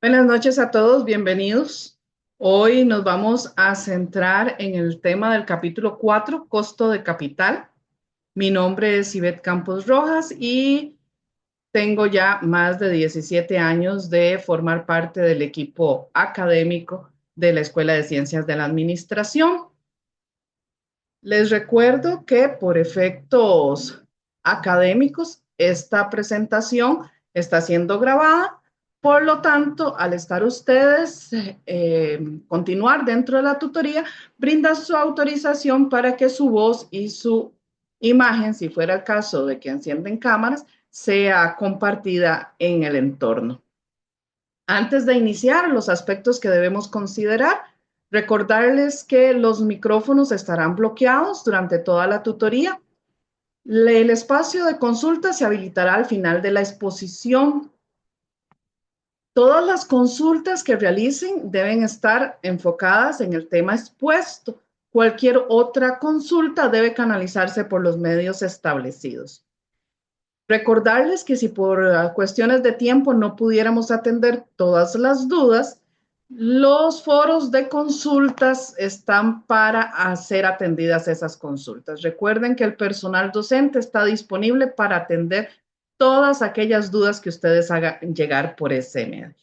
Buenas noches a todos, bienvenidos. Hoy nos vamos a centrar en el tema del capítulo 4, costo de capital. Mi nombre es Ivette Campos Rojas y tengo ya más de 17 años de formar parte del equipo académico de la Escuela de Ciencias de la Administración. Les recuerdo que por efectos académicos, esta presentación está siendo grabada. Por lo tanto, al estar ustedes continuar dentro de la tutoría, brinda su autorización para que su voz y su imagen, si fuera el caso de que encienden cámaras, sea compartida en el entorno. Antes de iniciar, los aspectos que debemos considerar, recordarles que los micrófonos estarán bloqueados durante toda la tutoría. El espacio de consulta se habilitará al final de la exposición. Todas las consultas que realicen deben estar enfocadas en el tema expuesto. Cualquier otra consulta debe canalizarse por los medios establecidos. Recordarles que si por cuestiones de tiempo no pudiéramos atender todas las dudas, los foros de consultas están para hacer atendidas esas consultas. Recuerden que el personal docente está disponible para atender todas aquellas dudas que ustedes hagan llegar por ese medio.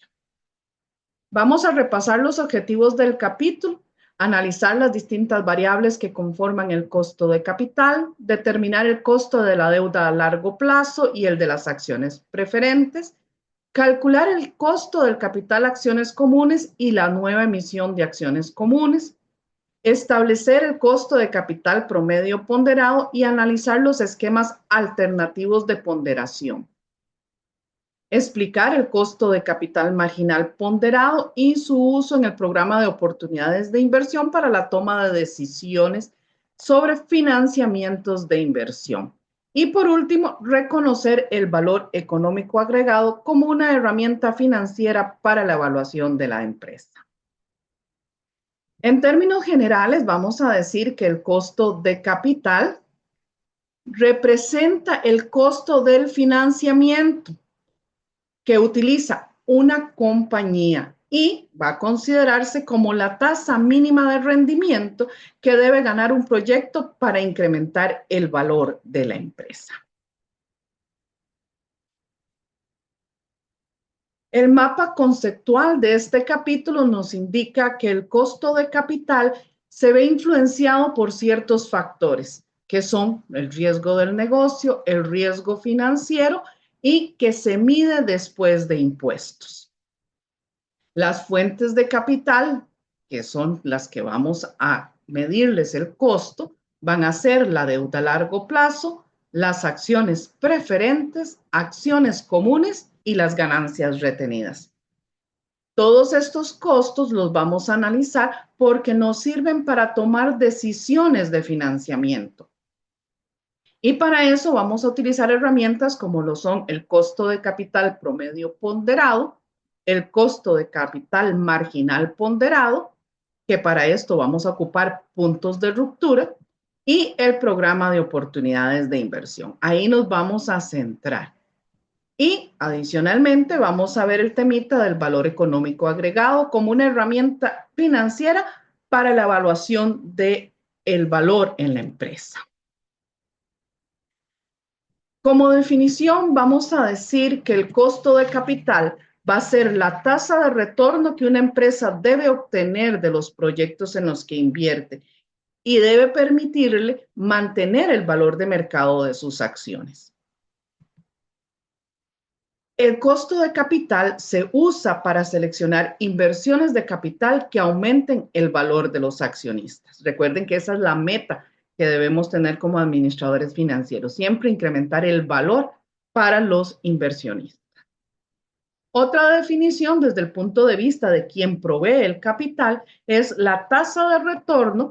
Vamos a repasar los objetivos del capítulo, analizar las distintas variables que conforman el costo de capital, determinar el costo de la deuda a largo plazo y el de las acciones preferentes, calcular el costo del capital acciones comunes y la nueva emisión de acciones comunes, establecer el costo de capital promedio ponderado y analizar los esquemas alternativos de ponderación. Explicar el costo de capital marginal ponderado y su uso en el programa de oportunidades de inversión para la toma de decisiones sobre financiamientos de inversión. Y por último, reconocer el valor económico agregado como una herramienta financiera para la evaluación de la empresa. En términos generales, vamos a decir que el costo de capital representa el costo del financiamiento que utiliza una compañía y va a considerarse como la tasa mínima de rendimiento que debe ganar un proyecto para incrementar el valor de la empresa. El mapa conceptual de este capítulo nos indica que el costo de capital se ve influenciado por ciertos factores, que son el riesgo del negocio, el riesgo financiero y que se mide después de impuestos. Las fuentes de capital, que son las que vamos a medirles el costo, van a ser la deuda a largo plazo, las acciones preferentes, acciones comunes y las ganancias retenidas. Todos estos costos los vamos a analizar porque nos sirven para tomar decisiones de financiamiento. Y para eso vamos a utilizar herramientas como lo son el costo de capital promedio ponderado, el costo de capital marginal ponderado, que para esto vamos a ocupar puntos de ruptura, y el programa de oportunidades de inversión. Ahí nos vamos a centrar. Y adicionalmente vamos a ver el temita del valor económico agregado como una herramienta financiera para la evaluación del valor en la empresa. Como definición, vamos a decir que el costo de capital va a ser la tasa de retorno que una empresa debe obtener de los proyectos en los que invierte y debe permitirle mantener el valor de mercado de sus acciones. El costo de capital se usa para seleccionar inversiones de capital que aumenten el valor de los accionistas. Recuerden que esa es la meta que debemos tener como administradores financieros, siempre incrementar el valor para los inversionistas. Otra definición desde el punto de vista de quien provee el capital es la tasa de retorno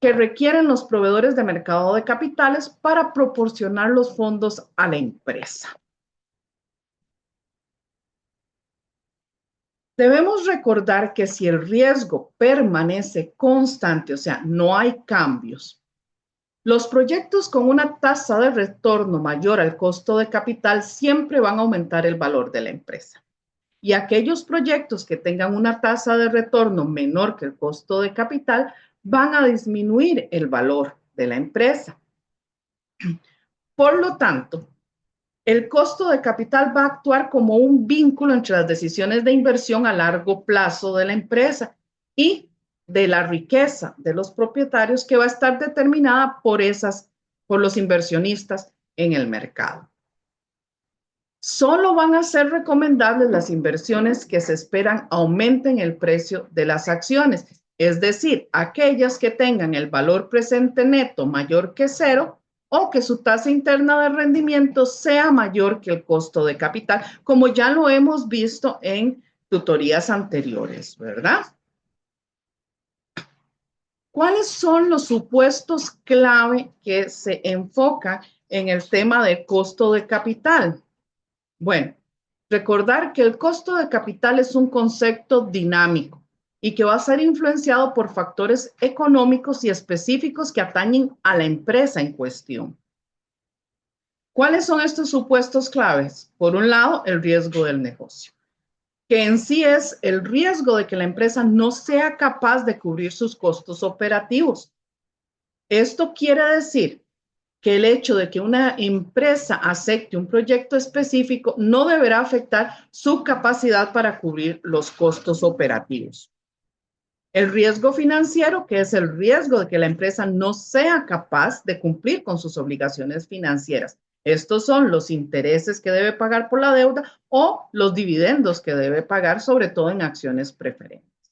que requieren los proveedores de mercado de capitales para proporcionar los fondos a la empresa. Debemos recordar que si el riesgo permanece constante, o sea, no hay cambios, los proyectos con una tasa de retorno mayor al costo de capital siempre van a aumentar el valor de la empresa. y aquellos proyectos que tengan una tasa de retorno menor que el costo de capital van a disminuir el valor de la empresa. Por lo tanto, el costo de capital va a actuar como un vínculo entre las decisiones de inversión a largo plazo de la empresa y de la riqueza de los propietarios, que va a estar determinada por los inversionistas en el mercado. Solo van a ser recomendables las inversiones que se esperan aumenten el precio de las acciones, es decir, aquellas que tengan el valor presente neto mayor que cero o que su tasa interna de rendimiento sea mayor que el costo de capital, como ya lo hemos visto en tutorías anteriores, ¿verdad? ¿Cuáles son los supuestos clave que se enfocan en el tema de costo de capital? Bueno, recordar que el costo de capital es un concepto dinámico y que va a ser influenciado por factores económicos y específicos que atañen a la empresa en cuestión. ¿Cuáles son estos supuestos claves? Por un lado, el riesgo del negocio, que en sí es el riesgo de que la empresa no sea capaz de cubrir sus costos operativos. Esto quiere decir que el hecho de que una empresa acepte un proyecto específico no deberá afectar su capacidad para cubrir los costos operativos. El riesgo financiero, que es el riesgo de que la empresa no sea capaz de cumplir con sus obligaciones financieras. Estos son los intereses que debe pagar por la deuda o los dividendos que debe pagar, sobre todo en acciones preferentes.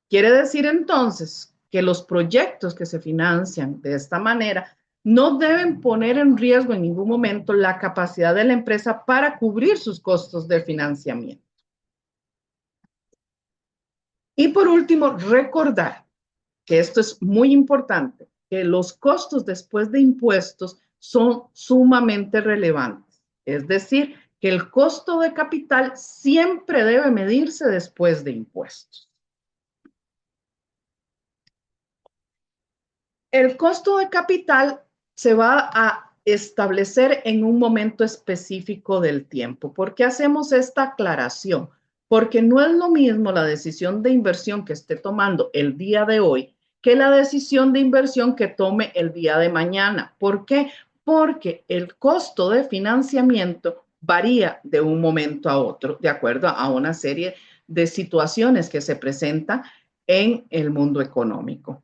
Quiere decir entonces que los proyectos que se financian de esta manera no deben poner en riesgo en ningún momento la capacidad de la empresa para cubrir sus costos de financiamiento. Y por último, recordar que esto es muy importante, que los costos después de impuestos son sumamente relevantes. Es decir, que el costo de capital siempre debe medirse después de impuestos. El costo de capital se va a establecer en un momento específico del tiempo. ¿Por qué hacemos esta aclaración? Porque no es lo mismo la decisión de inversión que esté tomando el día de hoy que la decisión de inversión que tome el día de mañana. ¿Por qué? Porque el costo de financiamiento varía de un momento a otro, de acuerdo a una serie de situaciones que se presentan en el mundo económico.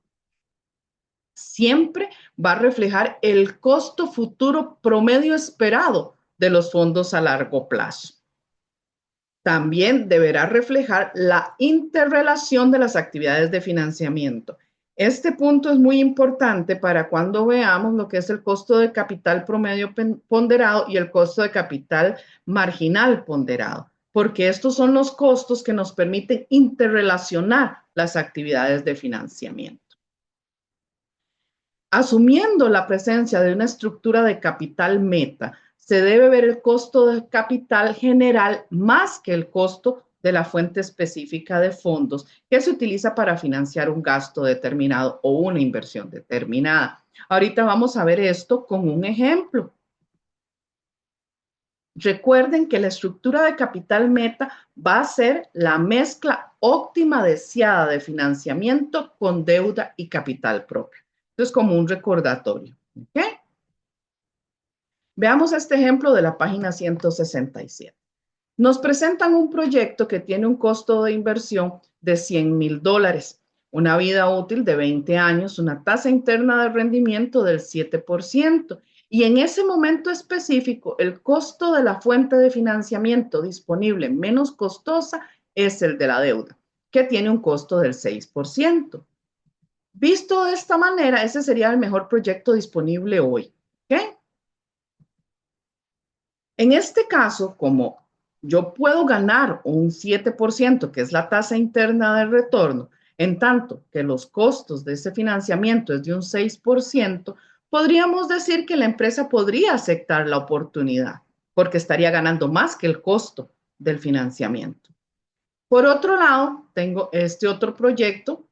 Siempre va a reflejar el costo futuro promedio esperado de los fondos a largo plazo. También deberá reflejar la interrelación de las actividades de financiamiento. Este punto es muy importante para cuando veamos lo que es el costo de capital promedio ponderado y el costo de capital marginal ponderado, porque estos son los costos que nos permiten interrelacionar las actividades de financiamiento. Asumiendo la presencia de una estructura de capital meta, se debe ver el costo de capital general más que el costo de la fuente específica de fondos que se utiliza para financiar un gasto determinado o una inversión determinada. Ahorita vamos a ver esto con un ejemplo. Recuerden que la estructura de capital meta va a ser la mezcla óptima deseada de financiamiento con deuda y capital propio. Entonces, como un recordatorio. ¿Okay? Veamos este ejemplo de la página 167. Nos presentan un proyecto que tiene un costo de inversión de $100,000, una vida útil de 20 años, una tasa interna de rendimiento del 7%. Y en ese momento específico, el costo de la fuente de financiamiento disponible menos costosa es el de la deuda, que tiene un costo del 6%. Visto de esta manera, ese sería el mejor proyecto disponible hoy. ¿Okay? En este caso, como yo puedo ganar un 7%, que es la tasa interna de retorno, en tanto que los costos de ese financiamiento es de un 6%, podríamos decir que la empresa podría aceptar la oportunidad, porque estaría ganando más que el costo del financiamiento. Por otro lado, tengo este otro proyecto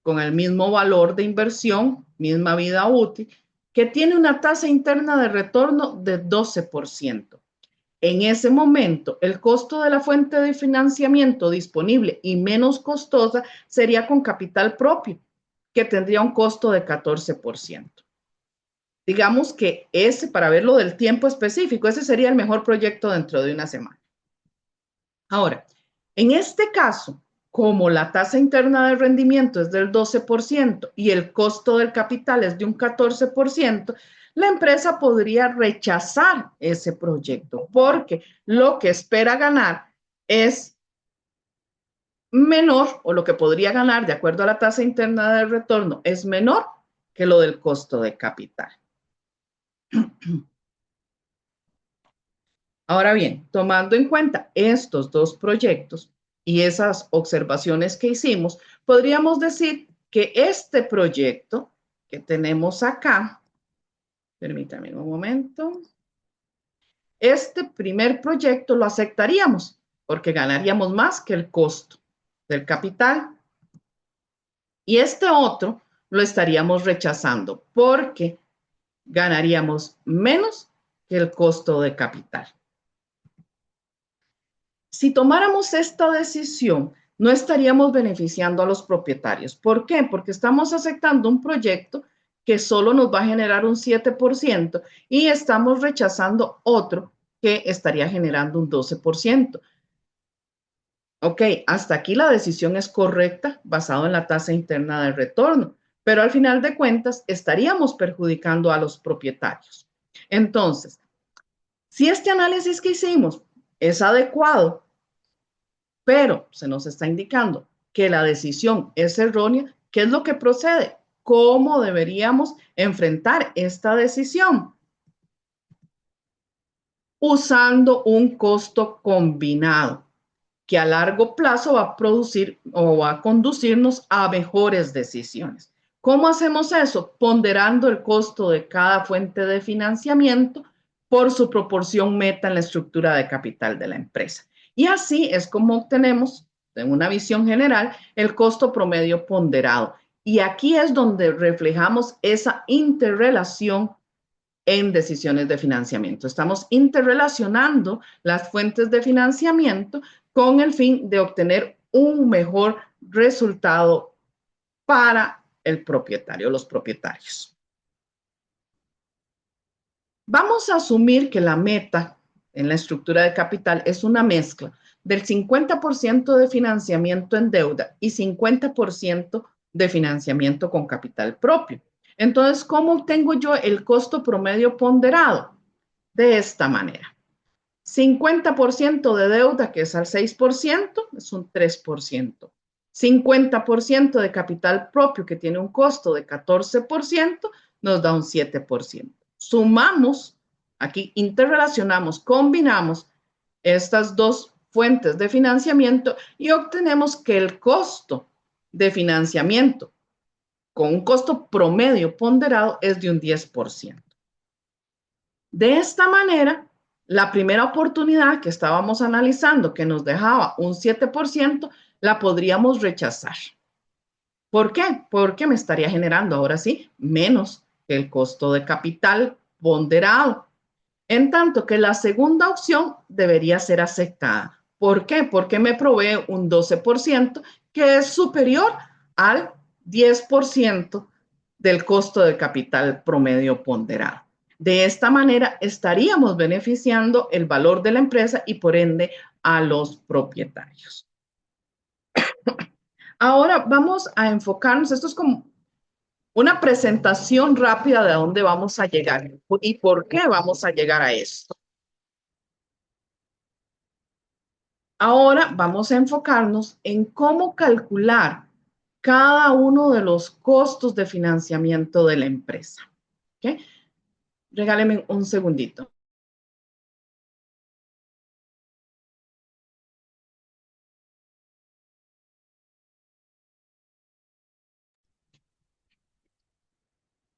con el mismo valor de inversión, misma vida útil, que tiene una tasa interna de retorno de 12%. En ese momento, el costo de la fuente de financiamiento disponible y menos costosa sería con capital propio, que tendría un costo de 14%. Digamos que ese, para verlo del tiempo específico, ese sería el mejor proyecto dentro de una semana. Ahora, en este caso, como la tasa interna de rendimiento es del 12% y el costo del capital es de un 14%, la empresa podría rechazar ese proyecto porque lo que espera ganar es menor, o lo que podría ganar de acuerdo a la tasa interna de retorno es menor que lo del costo de capital. Ahora bien, tomando en cuenta estos dos proyectos y esas observaciones que hicimos, podríamos decir que este proyecto que tenemos acá, permítame un momento, este primer proyecto lo aceptaríamos porque ganaríamos más que el costo del capital, y este otro lo estaríamos rechazando porque ganaríamos menos que el costo de capital. Si tomáramos esta decisión, no estaríamos beneficiando a los propietarios. ¿Por qué? Porque estamos aceptando un proyecto que solo nos va a generar un 7% y estamos rechazando otro que estaría generando un 12%. Ok, hasta aquí la decisión es correcta basado en la tasa interna de retorno, pero al final de cuentas estaríamos perjudicando a los propietarios. Entonces, si este análisis que hicimos es adecuado, pero se nos está indicando que la decisión es errónea, ¿qué es lo que procede? ¿Cómo deberíamos enfrentar esta decisión? Usando un costo combinado que a largo plazo va a producir o va a conducirnos a mejores decisiones. ¿Cómo hacemos eso? Ponderando el costo de cada fuente de financiamiento por su proporción meta en la estructura de capital de la empresa. Y así es como obtenemos, en una visión general, el costo promedio ponderado. Y aquí es donde reflejamos esa interrelación en decisiones de financiamiento. Estamos interrelacionando las fuentes de financiamiento con el fin de obtener un mejor resultado para el propietario, los propietarios. Vamos a asumir que la meta en la estructura de capital es una mezcla del 50% de financiamiento en deuda y 50% de financiamiento con capital propio. Entonces, ¿cómo obtengo yo el costo promedio ponderado? De esta manera. 50% de deuda, que es al 6%, es un 3%. 50% de capital propio, que tiene un costo de 14%, nos da un 7%. Sumamos, aquí interrelacionamos, combinamos estas dos fuentes de financiamiento y obtenemos que el costo de financiamiento con un costo promedio ponderado es de un 10%. De esta manera, la primera oportunidad que estábamos analizando, que nos dejaba un 7%, la podríamos rechazar. ¿Por qué? Porque me estaría generando ahora sí menos que el costo de capital ponderado. En tanto que la segunda opción debería ser aceptada. ¿Por qué? Porque me provee un 12% que es superior al 10% del costo de capital promedio ponderado. De esta manera estaríamos beneficiando el valor de la empresa y por ende a los propietarios. Ahora vamos a enfocarnos, esto es como una presentación rápida de a dónde vamos a llegar y por qué vamos a llegar a esto. Ahora vamos a enfocarnos en cómo calcular cada uno de los costos de financiamiento de la empresa. ¿Okay? Regáleme un segundito.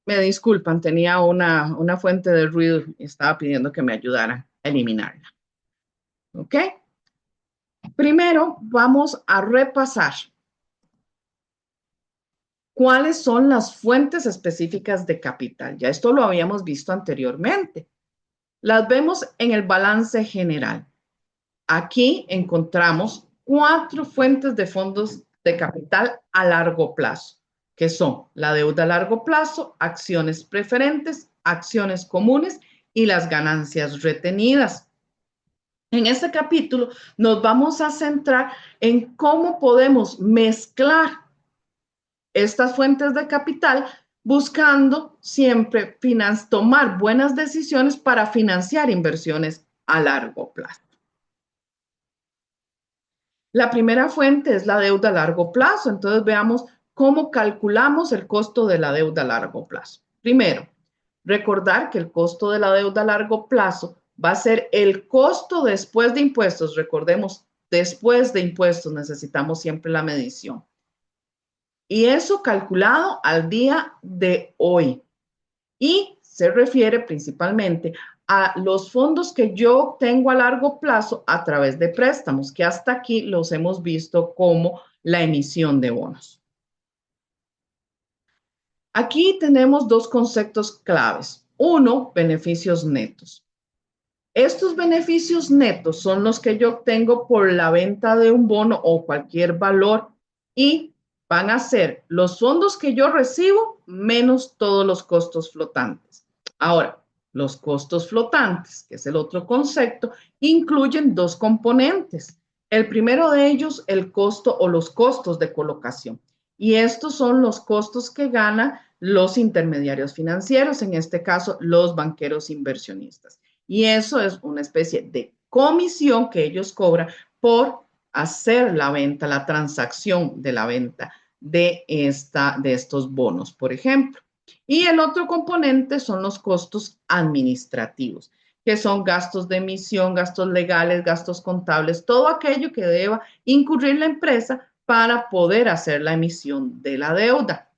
Me disculpan, tenía una fuente de ruido y estaba pidiendo que me ayudaran a eliminarla. ¿Ok? Primero vamos a repasar cuáles son las fuentes específicas de capital. Ya esto lo habíamos visto anteriormente. Las vemos en el balance general. Aquí encontramos 4 fuentes de fondos de capital a largo plazo, que son la deuda a largo plazo, acciones preferentes, acciones comunes y las ganancias retenidas. En este capítulo nos vamos a centrar en cómo podemos mezclar estas fuentes de capital buscando siempre tomar buenas decisiones para financiar inversiones a largo plazo. La primera fuente es la deuda a largo plazo. Entonces veamos cómo calculamos el costo de la deuda a largo plazo. Primero, recordar que el costo de la deuda a largo plazo va a ser el costo después de impuestos. Recordemos, después de impuestos necesitamos siempre la medición. Y eso calculado al día de hoy. Y se refiere principalmente a los fondos que yo tengo a largo plazo a través de préstamos, que hasta aquí los hemos visto como la emisión de bonos. Aquí tenemos 2 conceptos claves. Uno, beneficios netos. Estos beneficios netos son los que yo obtengo por la venta de un bono o cualquier valor y van a ser los fondos que yo recibo menos todos los costos flotantes. Ahora, los costos flotantes, que es el otro concepto, incluyen 2 componentes. El primero de ellos, el costo o los costos de colocación. Y estos son los costos que ganan los intermediarios financieros, en este caso, los banqueros inversionistas. Y eso es una especie de comisión que ellos cobran por hacer la venta, la transacción de la venta de estos bonos, por ejemplo. Y el otro componente son los costos administrativos, que son gastos de emisión, gastos legales, gastos contables, todo aquello que deba incurrir la empresa para poder hacer la emisión de la deuda.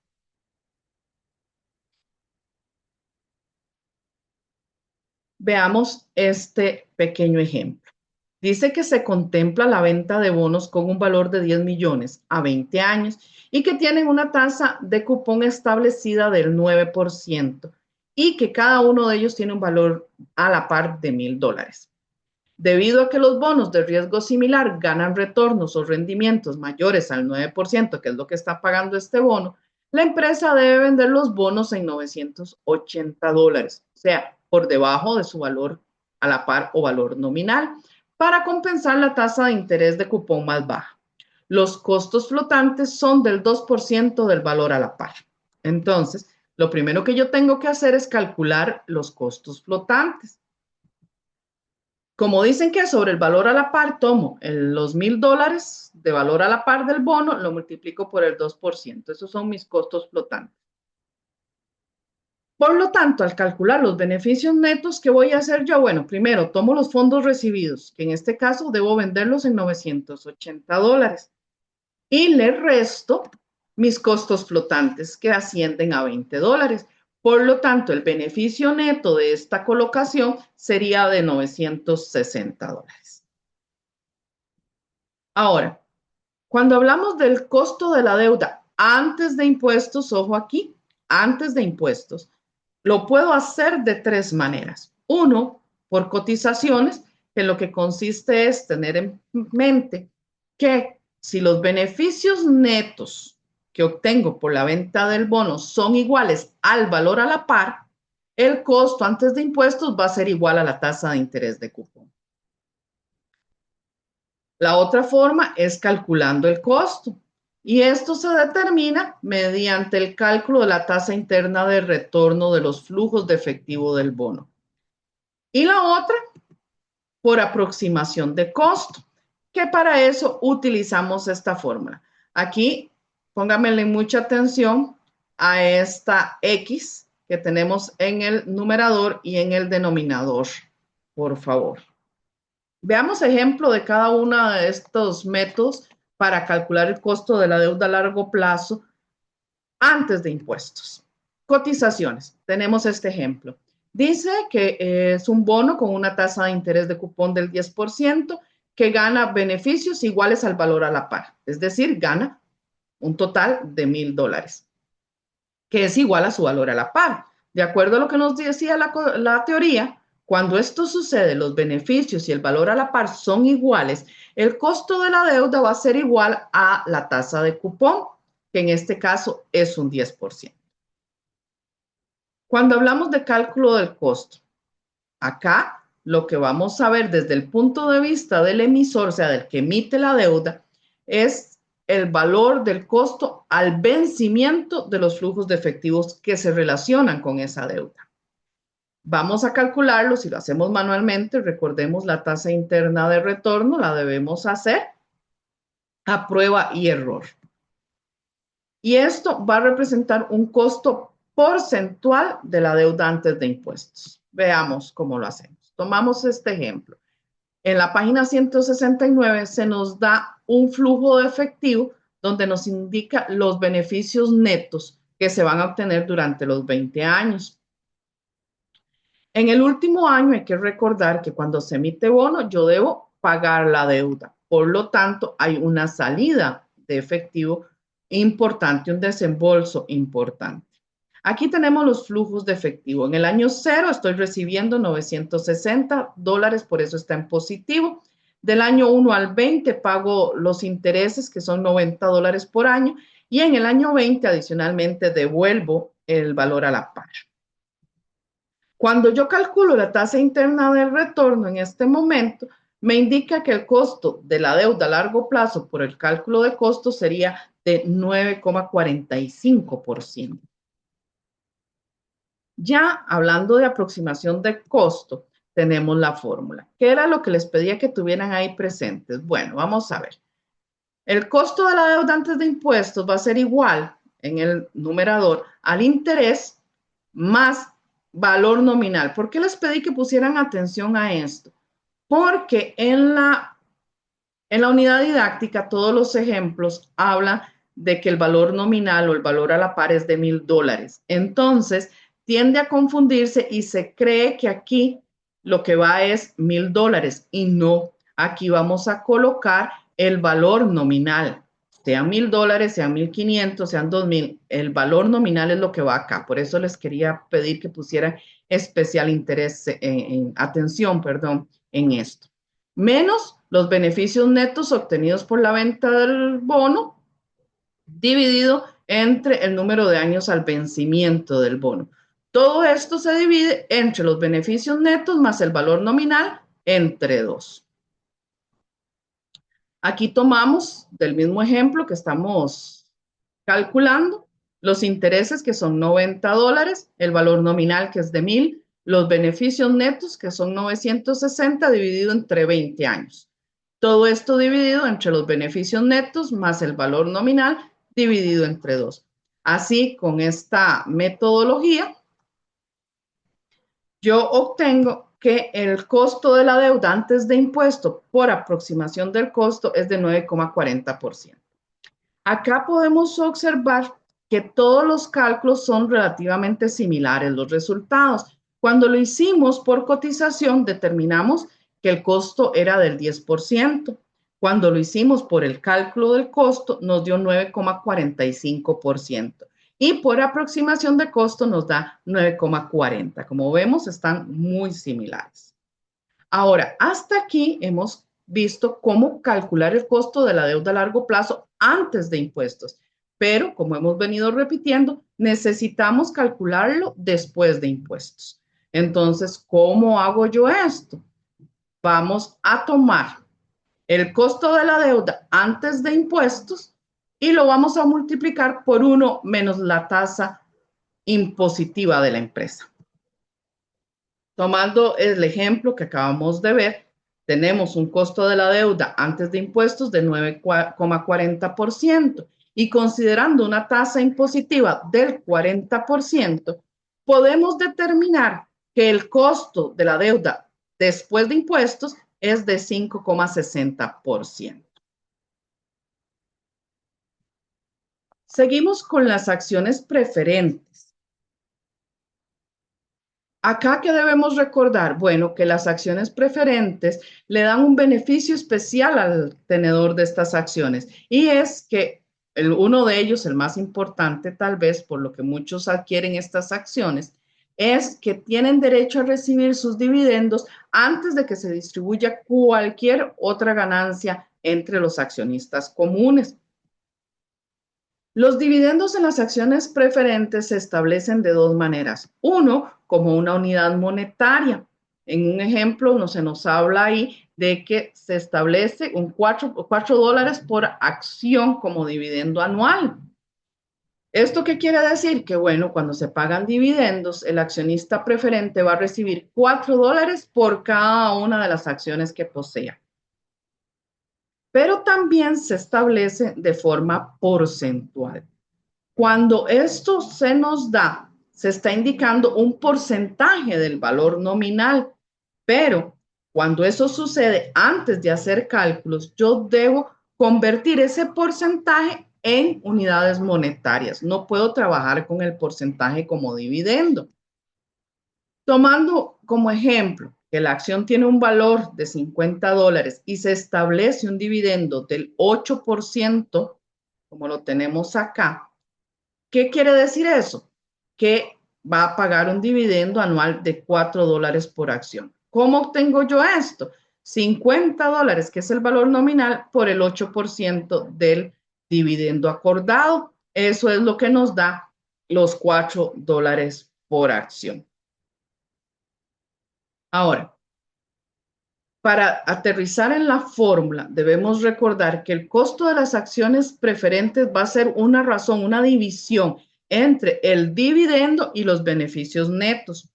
Veamos este pequeño ejemplo. Dice que se contempla la venta de bonos con un valor de 10 millones a 20 años y que tienen una tasa de cupón establecida del 9% y que cada uno de ellos tiene un valor a la par de $1,000. Debido a que los bonos de riesgo similar ganan retornos o rendimientos mayores al 9%, que es lo que está pagando este bono, la empresa debe vender los bonos en $980, o sea, por debajo de su valor a la par o valor nominal, para compensar la tasa de interés de cupón más baja. Los costos flotantes son del 2% del valor a la par. Entonces, lo primero que yo tengo que hacer es calcular los costos flotantes. Como dicen que sobre el valor a la par, tomo los $1,000 de valor a la par del bono, lo multiplico por el 2%. Esos son mis costos flotantes. Por lo tanto, al calcular los beneficios netos, ¿qué voy a hacer yo? Bueno, primero tomo los fondos recibidos, que en este caso debo venderlos en $980, y le resto mis costos flotantes, que ascienden a $20. Por lo tanto, el beneficio neto de esta colocación sería de $960. Ahora, cuando hablamos del costo de la deuda antes de impuestos, ojo aquí, antes de impuestos, lo puedo hacer de 3 maneras. Uno, por cotizaciones, que lo que consiste es tener en mente que si los beneficios netos que obtengo por la venta del bono son iguales al valor a la par, el costo antes de impuestos va a ser igual a la tasa de interés de cupón. La otra forma es calculando el costo. Y esto se determina mediante el cálculo de la tasa interna de retorno de los flujos de efectivo del bono. Y la otra, por aproximación de costo, que para eso utilizamos esta fórmula. Aquí, pónganmele mucha atención a esta X que tenemos en el numerador y en el denominador, por favor. Veamos ejemplo de cada uno de estos métodos para calcular el costo de la deuda a largo plazo antes de impuestos. Cotizaciones. Tenemos este ejemplo. Dice que es un bono con una tasa de interés de cupón del 10% que gana beneficios iguales al valor a la par. Es decir, gana un total de $1,000, que es igual a su valor a la par. De acuerdo a lo que nos decía la teoría, Cuando esto sucede, los beneficios y el valor a la par son iguales, el costo de la deuda va a ser igual a la tasa de cupón, que en este caso es un 10%. Cuando hablamos de cálculo del costo, acá lo que vamos a ver desde el punto de vista del emisor, o sea, del que emite la deuda, es el valor del costo al vencimiento de los flujos de efectivos que se relacionan con esa deuda. Vamos a calcularlo, si lo hacemos manualmente, recordemos la tasa interna de retorno, la debemos hacer a prueba y error. Y esto va a representar un costo porcentual de la deuda antes de impuestos. Veamos cómo lo hacemos. Tomamos este ejemplo. En la página 169 se nos da un flujo de efectivo donde nos indica los beneficios netos que se van a obtener durante los 20 años. En el último año hay que recordar que cuando se emite bono, yo debo pagar la deuda. Por lo tanto, hay una salida de efectivo importante, un desembolso importante. Aquí tenemos los flujos de efectivo. En el año 0 estoy recibiendo $960, por eso está en positivo. Del año 1 al 20 pago los intereses, que son $90 por año. Y en el año 20, adicionalmente, devuelvo el valor a la par. Cuando yo calculo la tasa interna de retorno en este momento, me indica que el costo de la deuda a largo plazo por el cálculo de costos sería de 9,45%. Ya hablando de aproximación de costo, tenemos la fórmula. ¿Qué era lo que les pedía que tuvieran ahí presentes? Bueno, vamos a ver. El costo de la deuda antes de impuestos va a ser igual en el numerador al interés más valor nominal. ¿Por qué les pedí que pusieran atención a esto? Porque en la unidad didáctica todos los ejemplos hablan de que el valor nominal o el valor a la par es de $1,000. Entonces, tiende a confundirse y se cree que aquí lo que va es $1,000 y no. Aquí vamos a colocar el valor nominal. Sean $1,000, sean 1,500, sean 2,000. El valor nominal es lo que va acá. Por eso les quería pedir que pusieran especial interés, atención, perdón, en esto. Menos los beneficios netos obtenidos por la venta del bono, dividido entre el número de años al vencimiento del bono. Todo esto se divide entre los beneficios netos más el valor nominal entre 2. Aquí tomamos del mismo ejemplo que estamos calculando los intereses que son $90, el valor nominal que es de 1,000, los beneficios netos que son 960 dividido entre 20 años. Todo esto dividido entre los beneficios netos más el valor nominal dividido entre 2. Así, con esta metodología, yo obtengo que el costo de la deuda antes de impuesto por aproximación del costo es de 9,40%. Acá podemos observar que todos los cálculos son relativamente similares los resultados. Cuando lo hicimos por cotización, determinamos que el costo era del 10%. Cuando lo hicimos por el cálculo del costo, nos dio 9,45%. Y por aproximación de costo nos da 9,40. Como vemos, están muy similares. Ahora, hasta aquí hemos visto cómo calcular el costo de la deuda a largo plazo antes de impuestos. Pero, como hemos venido repitiendo, necesitamos calcularlo después de impuestos. Entonces, ¿cómo hago yo esto? Vamos a tomar el costo de la deuda antes de impuestos y lo vamos a multiplicar por 1 menos la tasa impositiva de la empresa. Tomando el ejemplo que acabamos de ver, tenemos un costo de la deuda antes de impuestos de 9,40% y considerando una tasa impositiva del 40%, podemos determinar que el costo de la deuda después de impuestos es de 5,60%. Seguimos con las acciones preferentes. Acá, ¿qué debemos recordar? Bueno, que las acciones preferentes le dan un beneficio especial al tenedor de estas acciones y es que uno de ellos, el más importante tal vez por lo que muchos adquieren estas acciones, es que tienen derecho a recibir sus dividendos antes de que se distribuya cualquier otra ganancia entre los accionistas comunes. Los dividendos en las acciones preferentes se establecen de dos maneras. Uno, como una unidad monetaria. En un ejemplo, se nos habla ahí de que se establece un 4 dólares por acción como dividendo anual. ¿Esto qué quiere decir? Que bueno, cuando se pagan dividendos, el accionista preferente va a recibir 4 dólares por cada una de las acciones que posea. Pero también se establece de forma porcentual. Cuando esto se nos da, se está indicando un porcentaje del valor nominal, pero cuando eso sucede antes de hacer cálculos, yo debo convertir ese porcentaje en unidades monetarias. No puedo trabajar con el porcentaje como dividendo. Tomando como ejemplo que la acción tiene un valor de 50 dólares y se establece un dividendo del 8%, como lo tenemos acá. ¿Qué quiere decir eso? Que va a pagar un dividendo anual de 4 dólares por acción. ¿Cómo obtengo yo esto? 50 dólares, que es el valor nominal, por el 8% del dividendo acordado. Eso es lo que nos da los 4 dólares por acción. Ahora, para aterrizar en la fórmula, debemos recordar que el costo de las acciones preferentes va a ser una razón, una división entre el dividendo y los beneficios netos.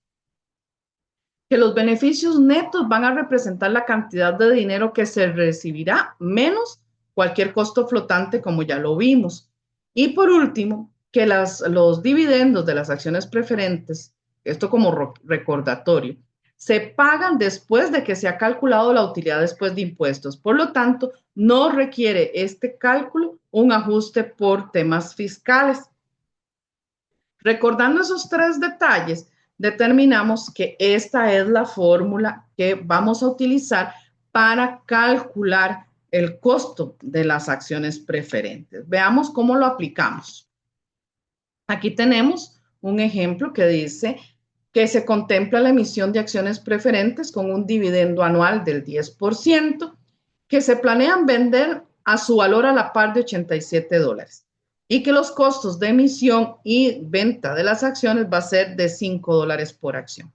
Que los beneficios netos van a representar la cantidad de dinero que se recibirá menos cualquier costo flotante, como ya lo vimos. Y por último, que los dividendos de las acciones preferentes, esto como recordatorio, se pagan después de que se ha calculado la utilidad después de impuestos. Por lo tanto, no requiere este cálculo un ajuste por temas fiscales. Recordando esos tres detalles, determinamos que esta es la fórmula que vamos a utilizar para calcular el costo de las acciones preferentes. Veamos cómo lo aplicamos. Aquí tenemos un ejemplo que dice que se contempla la emisión de acciones preferentes con un dividendo anual del 10%, que se planean vender a su valor a la par de 87 dólares y que los costos de emisión y venta de las acciones va a ser de 5 dólares por acción.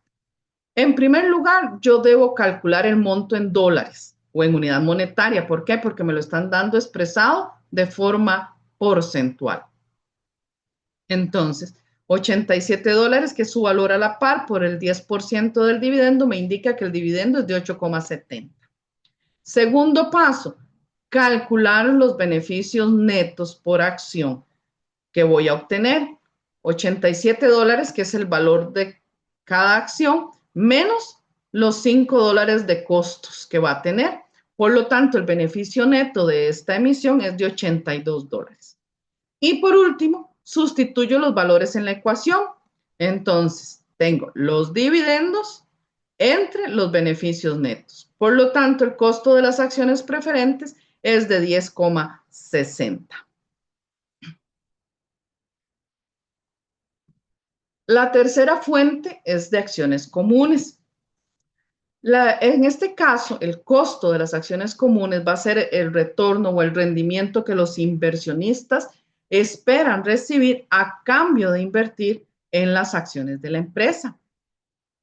En primer lugar, yo debo calcular el monto en dólares o en unidad monetaria. ¿Por qué? Porque me lo están dando expresado de forma porcentual. Entonces, 87 dólares, que es su valor a la par por el 10% del dividendo, me indica que el dividendo es de 8,70. Segundo paso, calcular los beneficios netos por acción que voy a obtener. 87 dólares, que es el valor de cada acción, menos los 5 dólares de costos que va a tener. Por lo tanto, el beneficio neto de esta emisión es de 82 dólares. Y por último, sustituyo los valores en la ecuación. Entonces, tengo los dividendos entre los beneficios netos. Por lo tanto, el costo de las acciones preferentes es de 10,60. La tercera fuente es de acciones comunes. En este caso, el costo de las acciones comunes va a ser el retorno o el rendimiento que los inversionistas esperan recibir a cambio de invertir en las acciones de la empresa.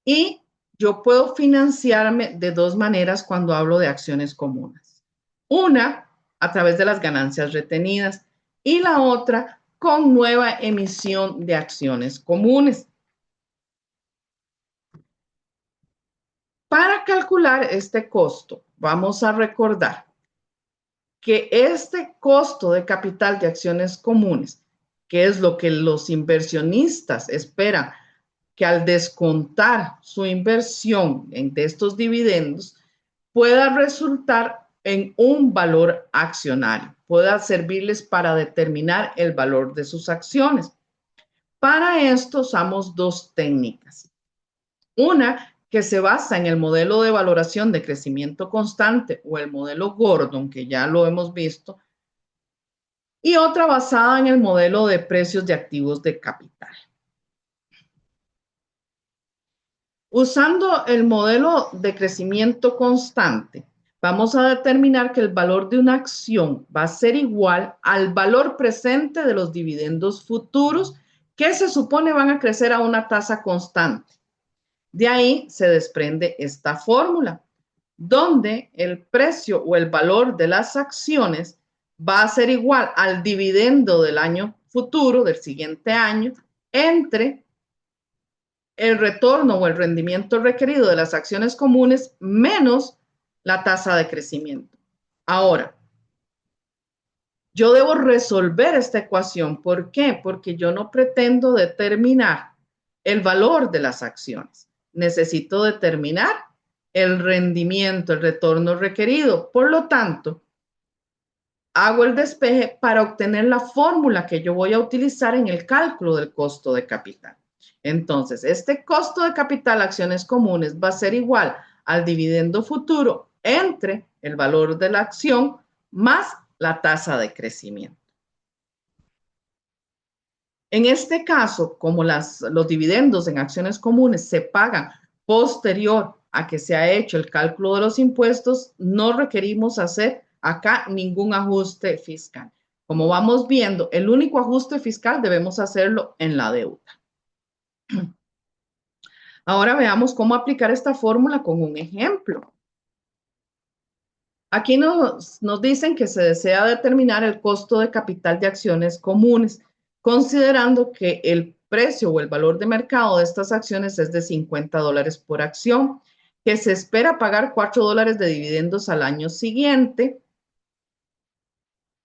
Y yo puedo financiarme de dos maneras cuando hablo de acciones comunes. Una, a través de las ganancias retenidas, y la otra con nueva emisión de acciones comunes. Para calcular este costo, vamos a recordar que este costo de capital de acciones comunes, que es lo que los inversionistas esperan que al descontar su inversión de estos dividendos, pueda resultar en un valor accionario, pueda servirles para determinar el valor de sus acciones. Para esto usamos dos técnicas. Una que se basa en el modelo de valoración de crecimiento constante o el modelo Gordon, que ya lo hemos visto, y otra basada en el modelo de precios de activos de capital. Usando el modelo de crecimiento constante, vamos a determinar que el valor de una acción va a ser igual al valor presente de los dividendos futuros que se supone van a crecer a una tasa constante. De ahí se desprende esta fórmula, donde el precio o el valor de las acciones va a ser igual al dividendo del año futuro, del siguiente año, entre el retorno o el rendimiento requerido de las acciones comunes menos la tasa de crecimiento. Ahora, yo debo resolver esta ecuación. ¿Por qué? Porque yo no pretendo determinar el valor de las acciones. Necesito determinar el rendimiento, el retorno requerido. Por lo tanto, hago el despeje para obtener la fórmula que yo voy a utilizar en el cálculo del costo de capital. Entonces, este costo de capital acciones comunes va a ser igual al dividendo futuro entre el valor de la acción más la tasa de crecimiento. En este caso, como los dividendos en acciones comunes se pagan posterior a que se ha hecho el cálculo de los impuestos, no requerimos hacer acá ningún ajuste fiscal. Como vamos viendo, el único ajuste fiscal debemos hacerlo en la deuda. Ahora veamos cómo aplicar esta fórmula con un ejemplo. Aquí nos dicen que se desea determinar el costo de capital de acciones comunes, considerando que el precio o el valor de mercado de estas acciones es de $50 por acción, que se espera pagar $4 de dividendos al año siguiente,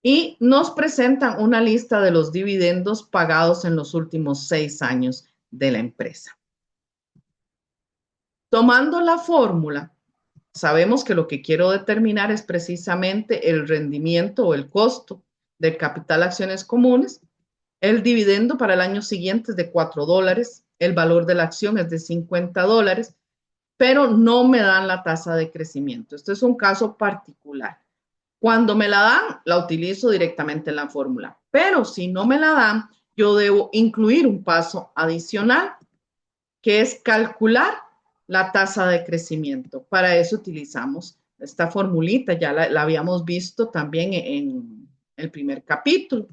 y nos presentan una lista de los dividendos pagados en los últimos 6 años de la empresa. Tomando la fórmula, sabemos que lo que quiero determinar es precisamente el rendimiento o el costo del capital acciones comunes. El dividendo para el año siguiente es de $4, el valor de la acción es de $50, pero no me dan la tasa de crecimiento. Este es un caso particular. Cuando me la dan, la utilizo directamente en la fórmula, pero si no me la dan, yo debo incluir un paso adicional, que es calcular la tasa de crecimiento. Para eso utilizamos esta formulita, ya la habíamos visto también en el primer capítulo.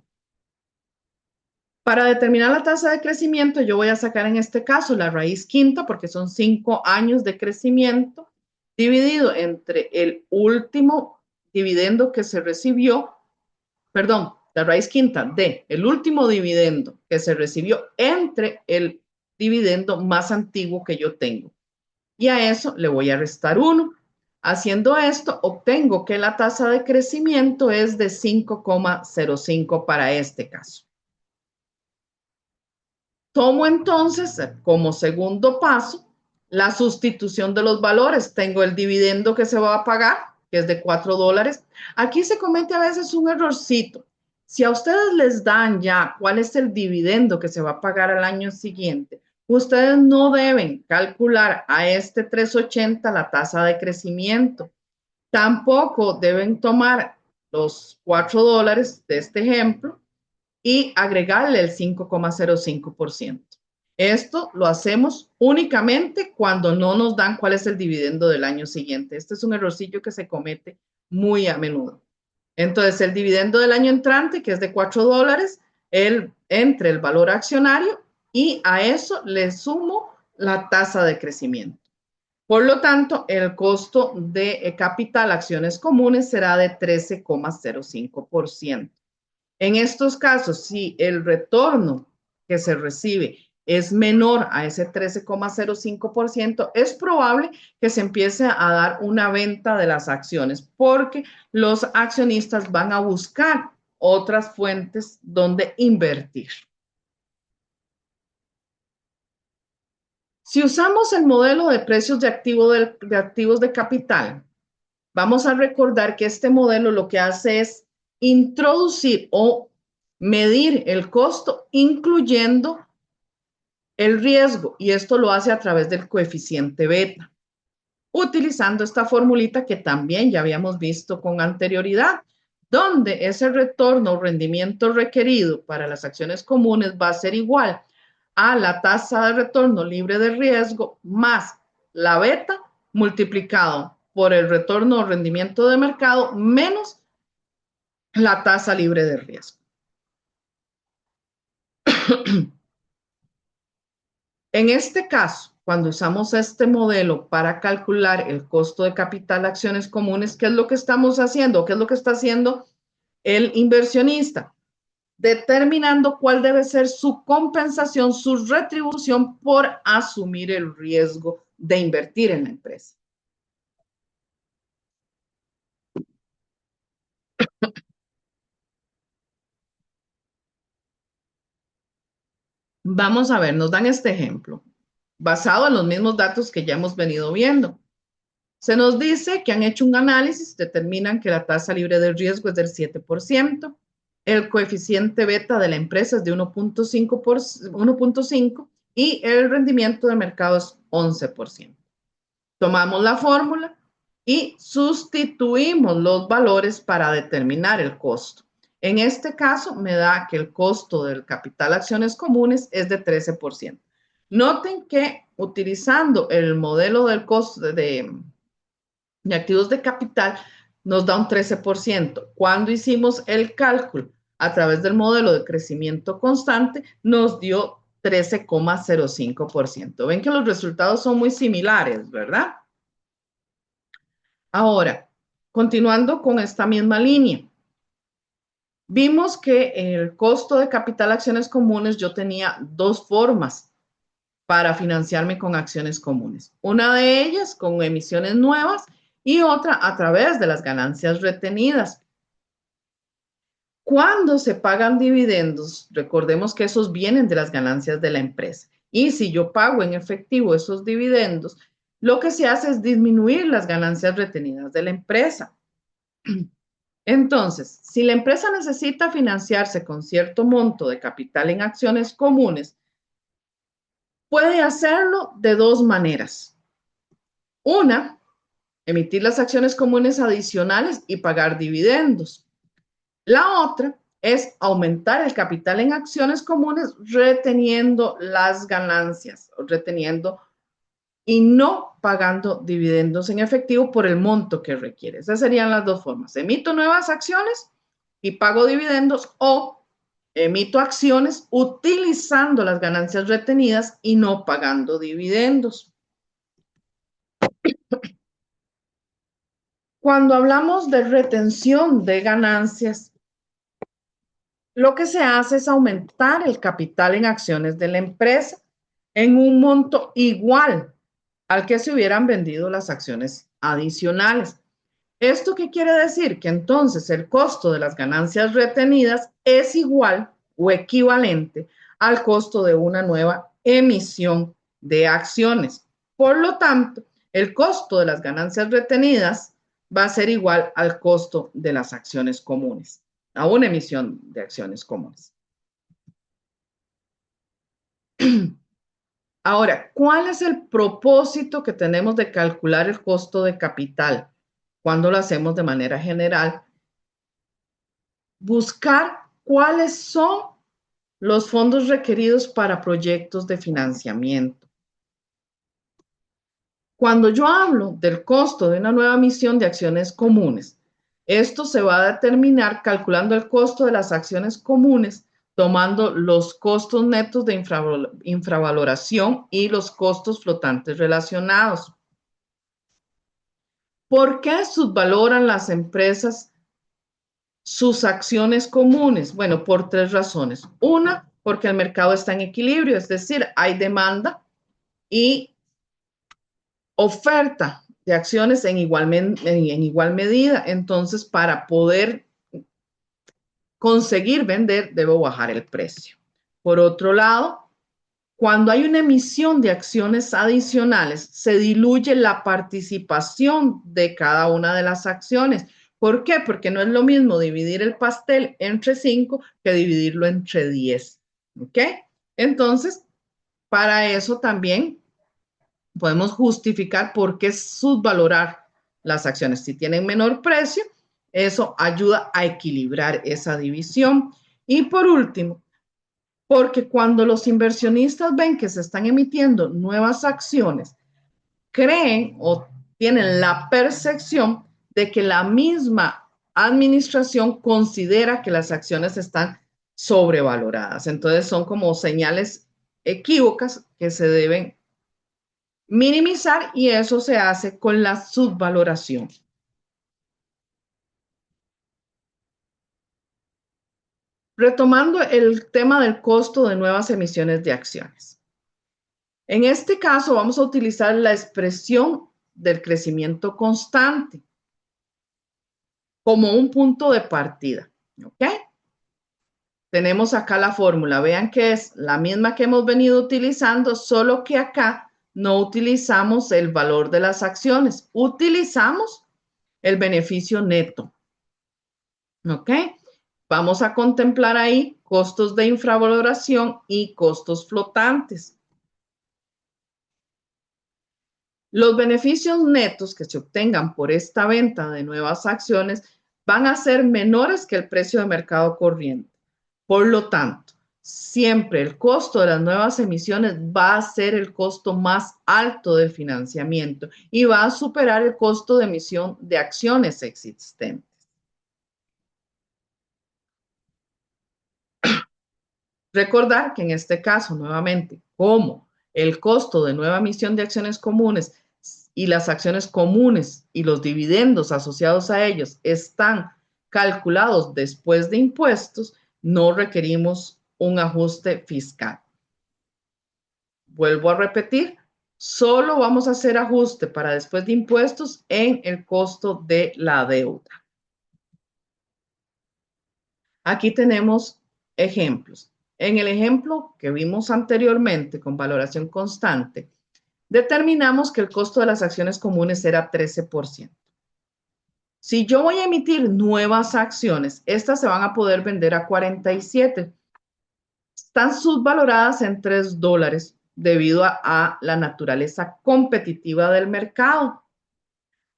Para determinar la tasa de crecimiento, yo voy a sacar en este caso la raíz quinta, porque son 5 años de crecimiento, dividido entre el último dividendo que se recibió, perdón, la raíz quinta de el último dividendo que se recibió entre el dividendo más antiguo que yo tengo. Y a eso le voy a restar 1. Haciendo esto, obtengo que la tasa de crecimiento es de 5,05 para este caso. Tomo entonces como segundo paso la sustitución de los valores. Tengo el dividendo que se va a pagar, que es de $4. Aquí se comete a veces un errorcito. Si a ustedes les dan ya cuál es el dividendo que se va a pagar al año siguiente, ustedes no deben calcular a este 380 la tasa de crecimiento. Tampoco deben tomar los $4 de este ejemplo y agregarle el 5,05%. Esto lo hacemos únicamente cuando no nos dan cuál es el dividendo del año siguiente. Este es un errorcillo que se comete muy a menudo. Entonces, el dividendo del año entrante, que es de $4, entre el valor accionario y a eso le sumo la tasa de crecimiento. Por lo tanto, el costo de capital acciones comunes será de 13,05%. En estos casos, si el retorno que se recibe es menor a ese 13,05%, es probable que se empiece a dar una venta de las acciones porque los accionistas van a buscar otras fuentes donde invertir. Si usamos el modelo de precios de activos de capital, vamos a recordar que este modelo lo que hace es introducir o medir el costo incluyendo el riesgo, y esto lo hace a través del coeficiente beta, utilizando esta formulita que también ya habíamos visto con anterioridad, donde ese retorno o rendimiento requerido para las acciones comunes va a ser igual a la tasa de retorno libre de riesgo más la beta multiplicado por el retorno o rendimiento de mercado menos la tasa libre de riesgo. En este caso, cuando usamos este modelo para calcular el costo de capital de acciones comunes, ¿qué es lo que estamos haciendo? ¿Qué es lo que está haciendo el inversionista? Determinando cuál debe ser su compensación, su retribución por asumir el riesgo de invertir en la empresa. Vamos a ver, nos dan este ejemplo, basado en los mismos datos que ya hemos venido viendo. Se nos dice que han hecho un análisis, determinan que la tasa libre de riesgo es del 7%, el coeficiente beta de la empresa es de 1.5 y el rendimiento de mercado es 11%. Tomamos la fórmula y sustituimos los valores para determinar el costo. En este caso, me da que el costo del capital acciones comunes es de 13%. Noten que utilizando el modelo del costo de activos de capital, nos da un 13%. Cuando hicimos el cálculo a través del modelo de crecimiento constante, nos dio 13,05%. Ven que los resultados son muy similares, ¿verdad? Ahora, continuando con esta misma línea, vimos que el costo de capital acciones comunes yo tenía dos formas para financiarme con acciones comunes. Una de ellas con emisiones nuevas y otra a través de las ganancias retenidas. Cuando se pagan dividendos, recordemos que esos vienen de las ganancias de la empresa. Y si yo pago en efectivo esos dividendos, lo que se hace es disminuir las ganancias retenidas de la empresa. Entonces, si la empresa necesita financiarse con cierto monto de capital en acciones comunes, puede hacerlo de dos maneras. Una, emitir las acciones comunes adicionales y pagar dividendos. La otra es aumentar el capital en acciones comunes reteniendo las ganancias, reteniendo y no pagando dividendos en efectivo por el monto que requiere. Esas serían las dos formas. Emito nuevas acciones y pago dividendos o emito acciones utilizando las ganancias retenidas y no pagando dividendos. Cuando hablamos de retención de ganancias, lo que se hace es aumentar el capital en acciones de la empresa en un monto igual al que se hubieran vendido las acciones adicionales. ¿Esto qué quiere decir? Que entonces el costo de las ganancias retenidas es igual o equivalente al costo de una nueva emisión de acciones. Por lo tanto, el costo de las ganancias retenidas va a ser igual al costo de las acciones comunes, a una emisión de acciones comunes. Ahora, ¿cuál es el propósito que tenemos de calcular el costo de capital cuando lo hacemos de manera general? Buscar cuáles son los fondos requeridos para proyectos de financiamiento. Cuando yo hablo del costo de una nueva emisión de acciones comunes, esto se va a determinar calculando el costo de las acciones comunes, tomando los costos netos de infravaloración y los costos flotantes relacionados. ¿Por qué subvaloran las empresas sus acciones comunes? Bueno, por tres razones. Una, porque el mercado está en equilibrio, es decir, hay demanda y oferta de acciones en igual medida. Entonces, para poder conseguir vender, debo bajar el precio. Por otro lado, cuando hay una emisión de acciones adicionales, se diluye la participación de cada una de las acciones. ¿Por qué? Porque no es lo mismo dividir el pastel entre 5 que dividirlo entre 10. ¿Ok? Entonces, para eso también podemos justificar por qué subvalorar las acciones. Si tienen menor precio, eso ayuda a equilibrar esa división. Y por último, porque cuando los inversionistas ven que se están emitiendo nuevas acciones, creen o tienen la percepción de que la misma administración considera que las acciones están sobrevaloradas. Entonces son como señales equívocas que se deben minimizar y eso se hace con la subvaloración. Retomando el tema del costo de nuevas emisiones de acciones. En este caso vamos a utilizar la expresión del crecimiento constante como un punto de partida. ¿Ok? Tenemos acá la fórmula. Vean que es la misma que hemos venido utilizando, solo que acá no utilizamos el valor de las acciones. Utilizamos el beneficio neto. ¿Ok? Vamos a contemplar ahí costos de infravaloración y costos flotantes. Los beneficios netos que se obtengan por esta venta de nuevas acciones van a ser menores que el precio de mercado corriente. Por lo tanto, siempre el costo de las nuevas emisiones va a ser el costo más alto de financiamiento y va a superar el costo de emisión de acciones existentes. Recordar que en este caso, nuevamente, como el costo de nueva emisión de acciones comunes y las acciones comunes y los dividendos asociados a ellos están calculados después de impuestos, no requerimos un ajuste fiscal. Vuelvo a repetir, solo vamos a hacer ajuste para después de impuestos en el costo de la deuda. Aquí tenemos ejemplos. En el ejemplo que vimos anteriormente con valoración constante, determinamos que el costo de las acciones comunes era 13%. Si yo voy a emitir nuevas acciones, estas se van a poder vender a 47. Están subvaloradas en $3 debido a la naturaleza competitiva del mercado.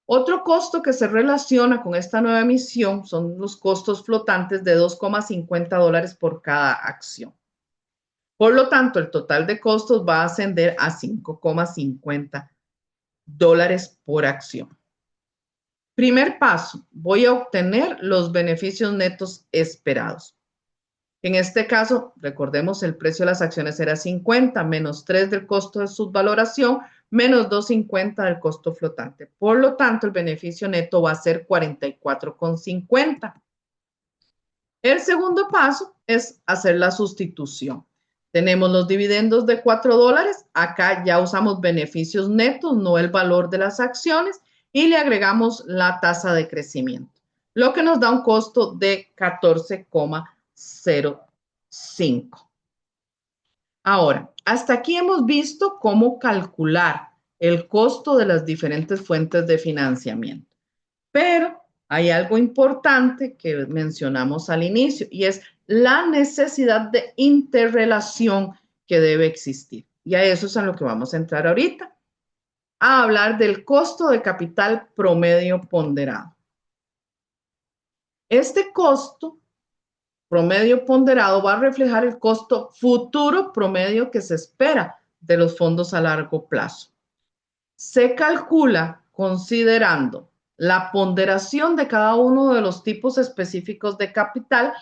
Otro costo que se relaciona con esta nueva emisión son los costos flotantes de $2,50 por cada acción. Por lo tanto, el total de costos va a ascender a $5,50 por acción. Primer paso, voy a obtener los beneficios netos esperados. En este caso, recordemos, el precio de las acciones era 50 menos 3 del costo de subvaloración menos 2.50 del costo flotante. Por lo tanto, el beneficio neto va a ser 44,50. El segundo paso es hacer la sustitución. Tenemos los dividendos de $4. Acá ya usamos beneficios netos, no el valor de las acciones, y le agregamos la tasa de crecimiento, lo que nos da un costo de 14,05. Ahora, hasta aquí hemos visto cómo calcular el costo de las diferentes fuentes de financiamiento. Pero hay algo importante que mencionamos al inicio y es la necesidad de interrelación que debe existir. Y a eso es a lo que vamos a entrar ahorita, a hablar del costo de capital promedio ponderado. Este costo promedio ponderado va a reflejar el costo futuro promedio que se espera de los fondos a largo plazo. Se calcula considerando la ponderación de cada uno de los tipos específicos de capital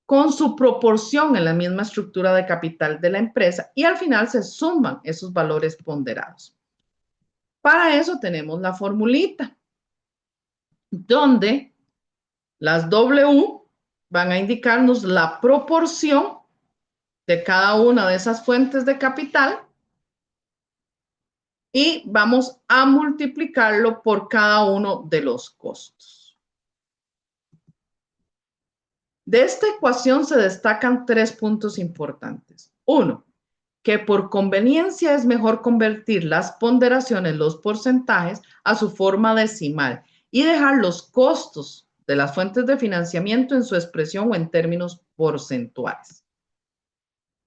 con su proporción en la misma estructura de capital de la empresa y al final se suman esos valores ponderados. Para eso tenemos la formulita, donde las W van a indicarnos la proporción de cada una de esas fuentes de capital y vamos a multiplicarlo por cada uno de los costos. De esta ecuación se destacan 3 puntos importantes. 1, que por conveniencia es mejor convertir las ponderaciones, los porcentajes, a su forma decimal y dejar los costos de las fuentes de financiamiento en su expresión o en términos porcentuales.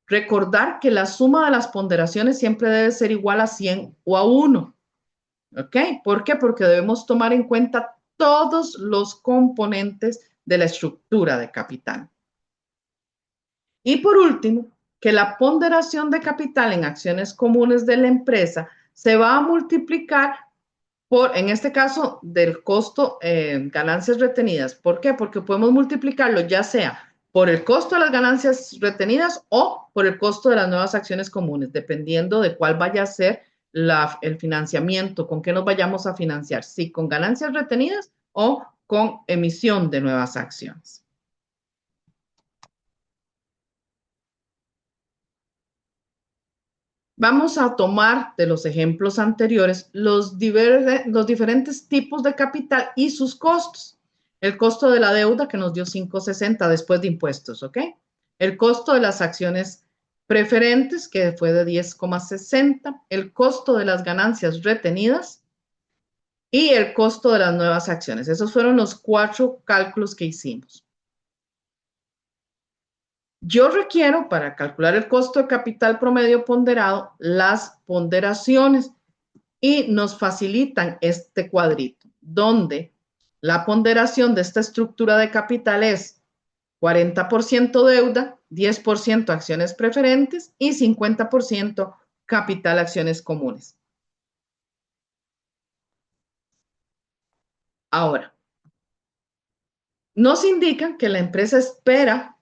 Recordar que la suma de las ponderaciones siempre debe ser igual a 100 o a 1. ¿Ok? ¿Por qué? Porque debemos tomar en cuenta todos los componentes de la estructura de capital. Y por último, que la ponderación de capital en acciones comunes de la empresa se va a multiplicar por, en este caso, del costo ganancias retenidas. ¿Por qué? Porque podemos multiplicarlo ya sea por el costo de las ganancias retenidas o por el costo de las nuevas acciones comunes, dependiendo de cuál vaya a ser el financiamiento, con qué nos vayamos a financiar, si con ganancias retenidas o con emisión de nuevas acciones. Vamos a tomar de los ejemplos anteriores los diferentes tipos de capital y sus costos. El costo de la deuda que nos dio 5.60 después de impuestos, ¿ok? El costo de las acciones preferentes que fue de 10.60, el costo de las ganancias retenidas y el costo de las nuevas acciones. Esos fueron los 4 cálculos que hicimos. Yo requiero, para calcular el costo de capital promedio ponderado, las ponderaciones y nos facilitan este cuadrito, donde la ponderación de esta estructura de capital es 40% deuda, 10% acciones preferentes y 50% capital acciones comunes. Ahora, nos indican que la empresa espera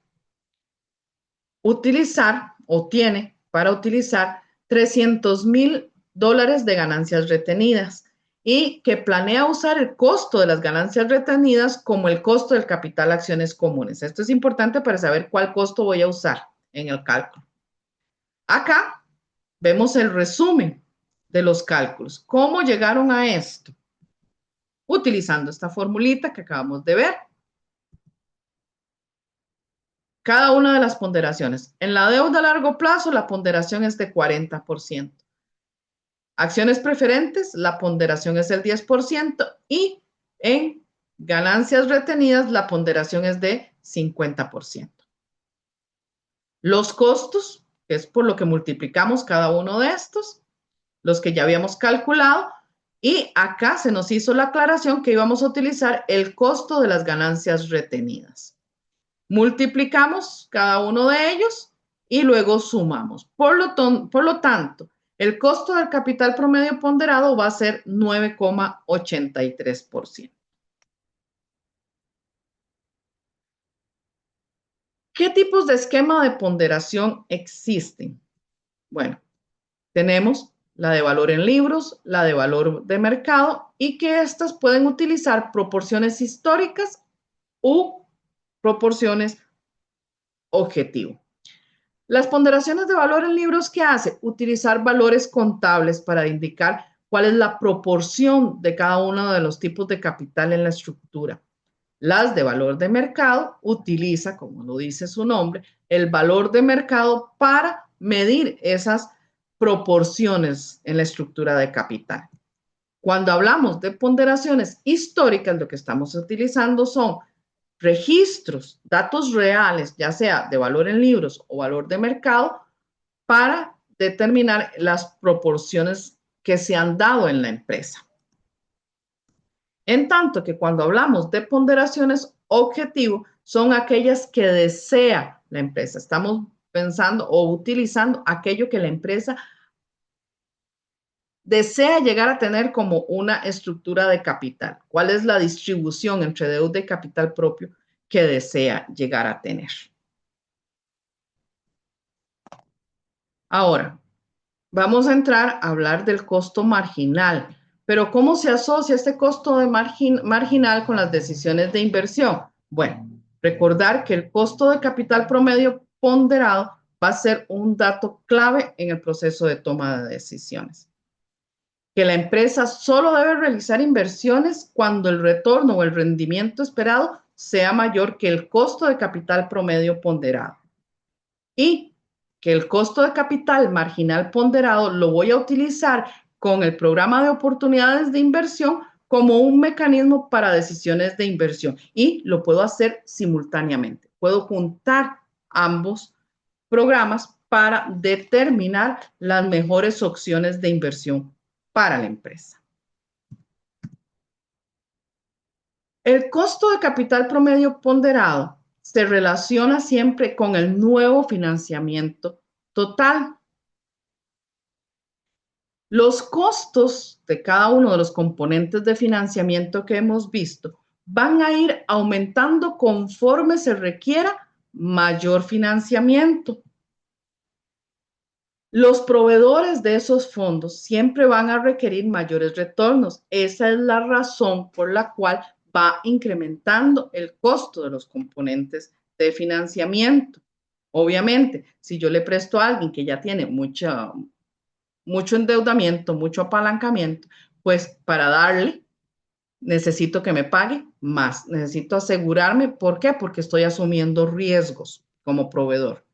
utilizar o tiene para utilizar $300,000 de ganancias retenidas y que planea usar el costo de las ganancias retenidas como el costo del capital acciones comunes. Esto es importante para saber cuál costo voy a usar en el cálculo. Acá vemos el resumen de los cálculos. ¿Cómo llegaron a esto? Utilizando esta formulita que acabamos de ver. Cada una de las ponderaciones. En la deuda a largo plazo, la ponderación es de 40%. Acciones preferentes, la ponderación es del 10% y en ganancias retenidas, la ponderación es de 50%. Los costos, que es por lo que multiplicamos cada uno de estos, los que ya habíamos calculado, y acá se nos hizo la aclaración que íbamos a utilizar el costo de las ganancias retenidas. Multiplicamos cada uno de ellos y luego sumamos. Por lo tanto, el costo del capital promedio ponderado va a ser 9,83%. ¿Qué tipos de esquema de ponderación existen? Bueno, tenemos la de valor en libros, la de valor de mercado y que estas pueden utilizar proporciones históricas u proporciones objetivo. Las ponderaciones de valor en libros, ¿qué hace? Utilizar valores contables para indicar cuál es la proporción de cada uno de los tipos de capital en la estructura. Las de valor de mercado utiliza, como lo dice su nombre, el valor de mercado para medir esas proporciones en la estructura de capital. Cuando hablamos de ponderaciones históricas, lo que estamos utilizando son registros, datos reales, ya sea de valor en libros o valor de mercado, para determinar las proporciones que se han dado en la empresa. En tanto que cuando hablamos de ponderaciones objetivo, son aquellas que desea la empresa. Estamos pensando o utilizando aquello que la empresa desea llegar a tener como una estructura de capital. ¿Cuál es la distribución entre deuda y capital propio que desea llegar a tener? Ahora, vamos a entrar a hablar del costo marginal. Pero ¿cómo se asocia este costo de marginal con las decisiones de inversión? Bueno, recordar que el costo de capital promedio ponderado va a ser un dato clave en el proceso de toma de decisiones. Que la empresa solo debe realizar inversiones cuando el retorno o el rendimiento esperado sea mayor que el costo de capital promedio ponderado. Y que el costo de capital marginal ponderado lo voy a utilizar con el programa de oportunidades de inversión como un mecanismo para decisiones de inversión y lo puedo hacer simultáneamente. Puedo juntar ambos programas para determinar las mejores opciones de inversión para la empresa. El costo de capital promedio ponderado se relaciona siempre con el nuevo financiamiento total. Los costos de cada uno de los componentes de financiamiento que hemos visto van a ir aumentando conforme se requiera mayor financiamiento. Los proveedores de esos fondos siempre van a requerir mayores retornos. Esa es la razón por la cual va incrementando el costo de los componentes de financiamiento. Obviamente, si yo le presto a alguien que ya tiene mucho endeudamiento, mucho apalancamiento, pues para darle necesito que me pague más, necesito asegurarme. ¿Por qué? Porque estoy asumiendo riesgos como proveedor.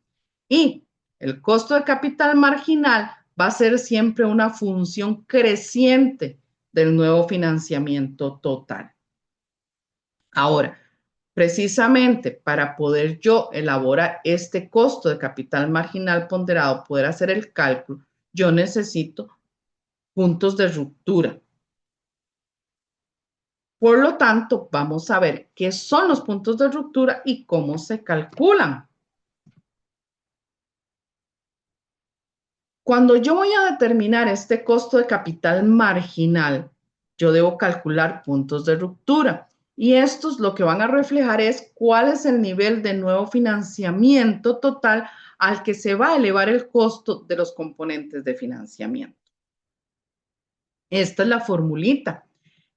Y el costo de capital marginal va a ser siempre una función creciente del nuevo financiamiento total. Ahora, precisamente para poder yo elaborar este costo de capital marginal ponderado, poder hacer el cálculo, yo necesito puntos de ruptura. Por lo tanto, vamos a ver qué son los puntos de ruptura y cómo se calculan. Cuando yo voy a determinar este costo de capital marginal, yo debo calcular puntos de ruptura. Y estos lo que van a reflejar es cuál es el nivel de nuevo financiamiento total al que se va a elevar el costo de los componentes de financiamiento. Esta es la formulita,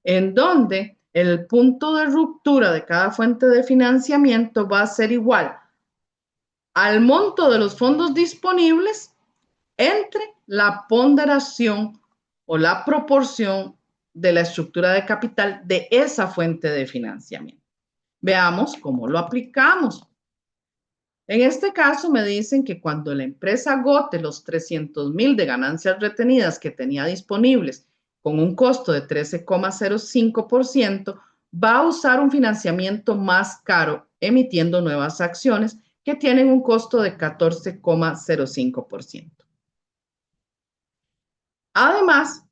en donde el punto de ruptura de cada fuente de financiamiento va a ser igual al monto de los fondos disponibles entre la ponderación o la proporción de la estructura de capital de esa fuente de financiamiento. Veamos cómo lo aplicamos. En este caso me dicen que cuando la empresa agote los 300,000 de ganancias retenidas que tenía disponibles con un costo de 13,05%, va a usar un financiamiento más caro emitiendo nuevas acciones que tienen un costo de 14,05%. Además,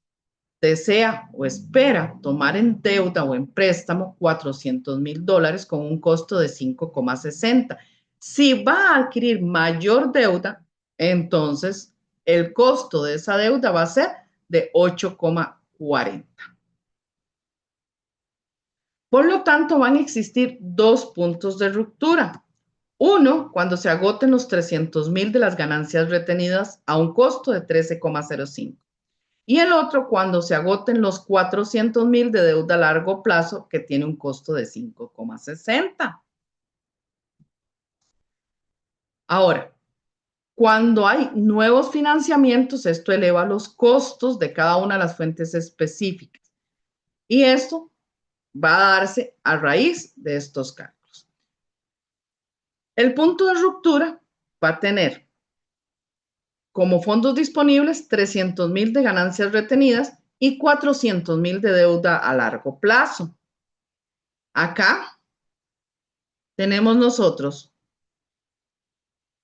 desea o espera tomar en deuda o en préstamo $400,000 con un costo de 5,60. Si va a adquirir mayor deuda, entonces el costo de esa deuda va a ser de 8,40. Por lo tanto, van a existir dos puntos de ruptura. Uno, cuando se agoten los 300,000 de las ganancias retenidas a un costo de 13,05. Y el otro cuando se agoten los 400,000 de deuda a largo plazo que tiene un costo de 5,60. Ahora, cuando hay nuevos financiamientos, esto eleva los costos de cada una de las fuentes específicas. Y esto va a darse a raíz de estos cálculos. El punto de ruptura va a tener como fondos disponibles 300,000 de ganancias retenidas y 400,000 de deuda a largo plazo. Acá tenemos nosotros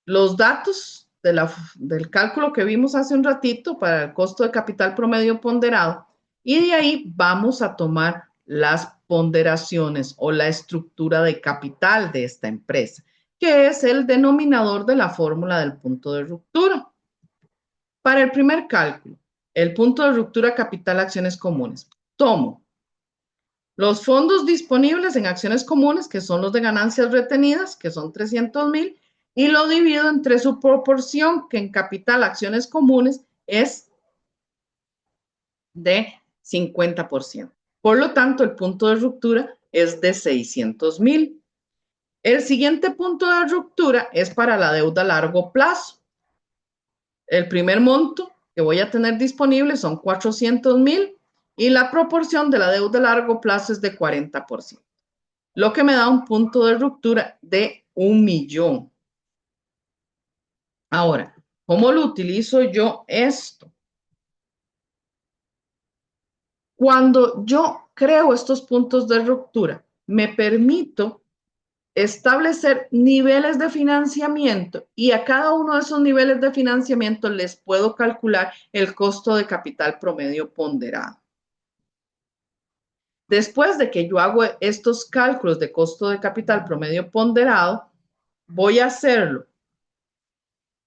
los datos del cálculo que vimos hace un ratito para el costo de capital promedio ponderado y de ahí vamos a tomar las ponderaciones o la estructura de capital de esta empresa, que es el denominador de la fórmula del punto de ruptura. Para el primer cálculo, el punto de ruptura capital acciones comunes, tomo los fondos disponibles en acciones comunes, que son los de ganancias retenidas, que son 300,000, y lo divido entre su proporción, que en capital acciones comunes es de 50%. Por lo tanto, el punto de ruptura es de 600,000. El siguiente punto de ruptura es para la deuda a largo plazo. El primer monto que voy a tener disponible son 400,000 y la proporción de la deuda a largo plazo es de 40%, lo que me da un punto de ruptura de 1,000,000. Ahora, ¿cómo lo utilizo yo esto? Cuando yo creo estos puntos de ruptura, me permito establecer niveles de financiamiento y a cada uno de esos niveles de financiamiento les puedo calcular el costo de capital promedio ponderado. Después de que yo hago estos cálculos de costo de capital promedio ponderado, voy a hacerlo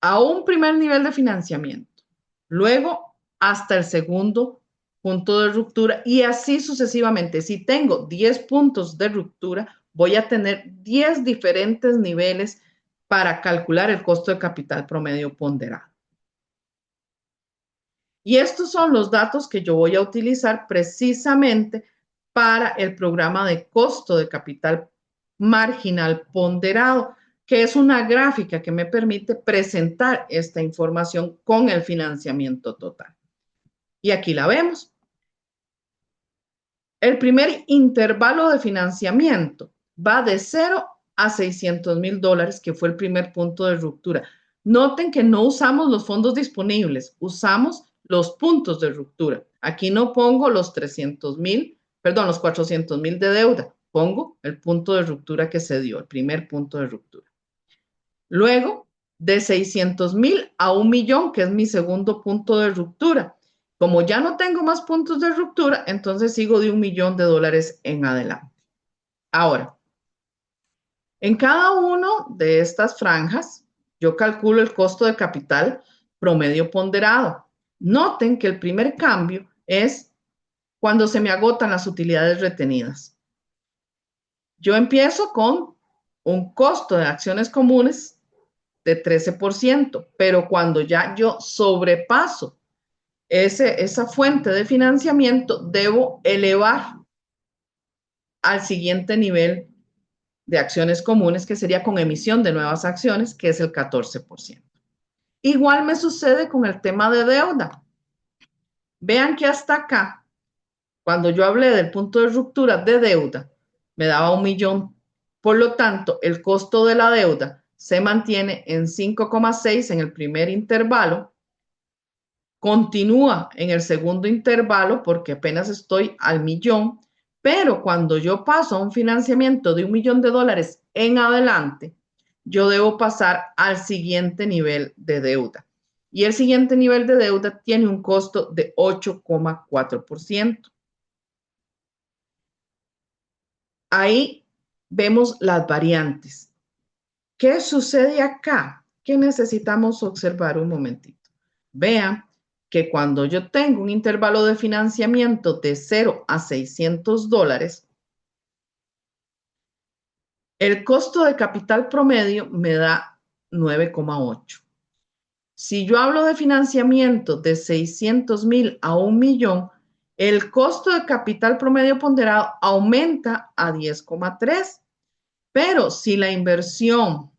a un primer nivel de financiamiento, luego hasta el segundo punto de ruptura y así sucesivamente. Si tengo 10 puntos de ruptura, voy a tener 10 diferentes niveles para calcular el costo de capital promedio ponderado. Y estos son los datos que yo voy a utilizar precisamente para el programa de costo de capital marginal ponderado, que es una gráfica que me permite presentar esta información con el financiamiento total. Y aquí la vemos. El primer intervalo de financiamiento va de 0 a $600,000, que fue el primer punto de ruptura. Noten que no usamos los fondos disponibles, usamos los puntos de ruptura. Aquí no pongo los 300,000, perdón, los 400,000 de deuda. Pongo el punto de ruptura que se dio, el primer punto de ruptura. Luego, de 600,000 a 1,000,000, que es mi segundo punto de ruptura. Como ya no tengo más puntos de ruptura, entonces sigo de $1,000,000 en adelante. Ahora, en cada uno de estas franjas, yo calculo el costo de capital promedio ponderado. Noten que el primer cambio es cuando se me agotan las utilidades retenidas. Yo empiezo con un costo de acciones comunes de 13%, pero cuando ya yo sobrepaso esa fuente de financiamiento, debo elevar al siguiente nivel de acciones comunes, que sería con emisión de nuevas acciones, que es el 14%. Igual me sucede con el tema de deuda. Vean que hasta acá, cuando yo hablé del punto de ruptura de deuda, me daba 1,000,000. Por lo tanto, el costo de la deuda se mantiene en 5,6 en el primer intervalo. Continúa en el segundo intervalo porque apenas estoy al 1,000,000, pero cuando yo paso a un financiamiento de $1,000,000 en adelante, yo debo pasar al siguiente nivel de deuda. Y el siguiente nivel de deuda tiene un costo de 8,4%. Ahí vemos las variantes. ¿Qué sucede acá? ¿Qué necesitamos observar un momentito? Vean que cuando yo tengo un intervalo de financiamiento de 0 a $600, el costo de capital promedio me da 9,8. Si yo hablo de financiamiento de 600,000 a 1,000,000, el costo de capital promedio ponderado aumenta a 10,3. Pero si la inversión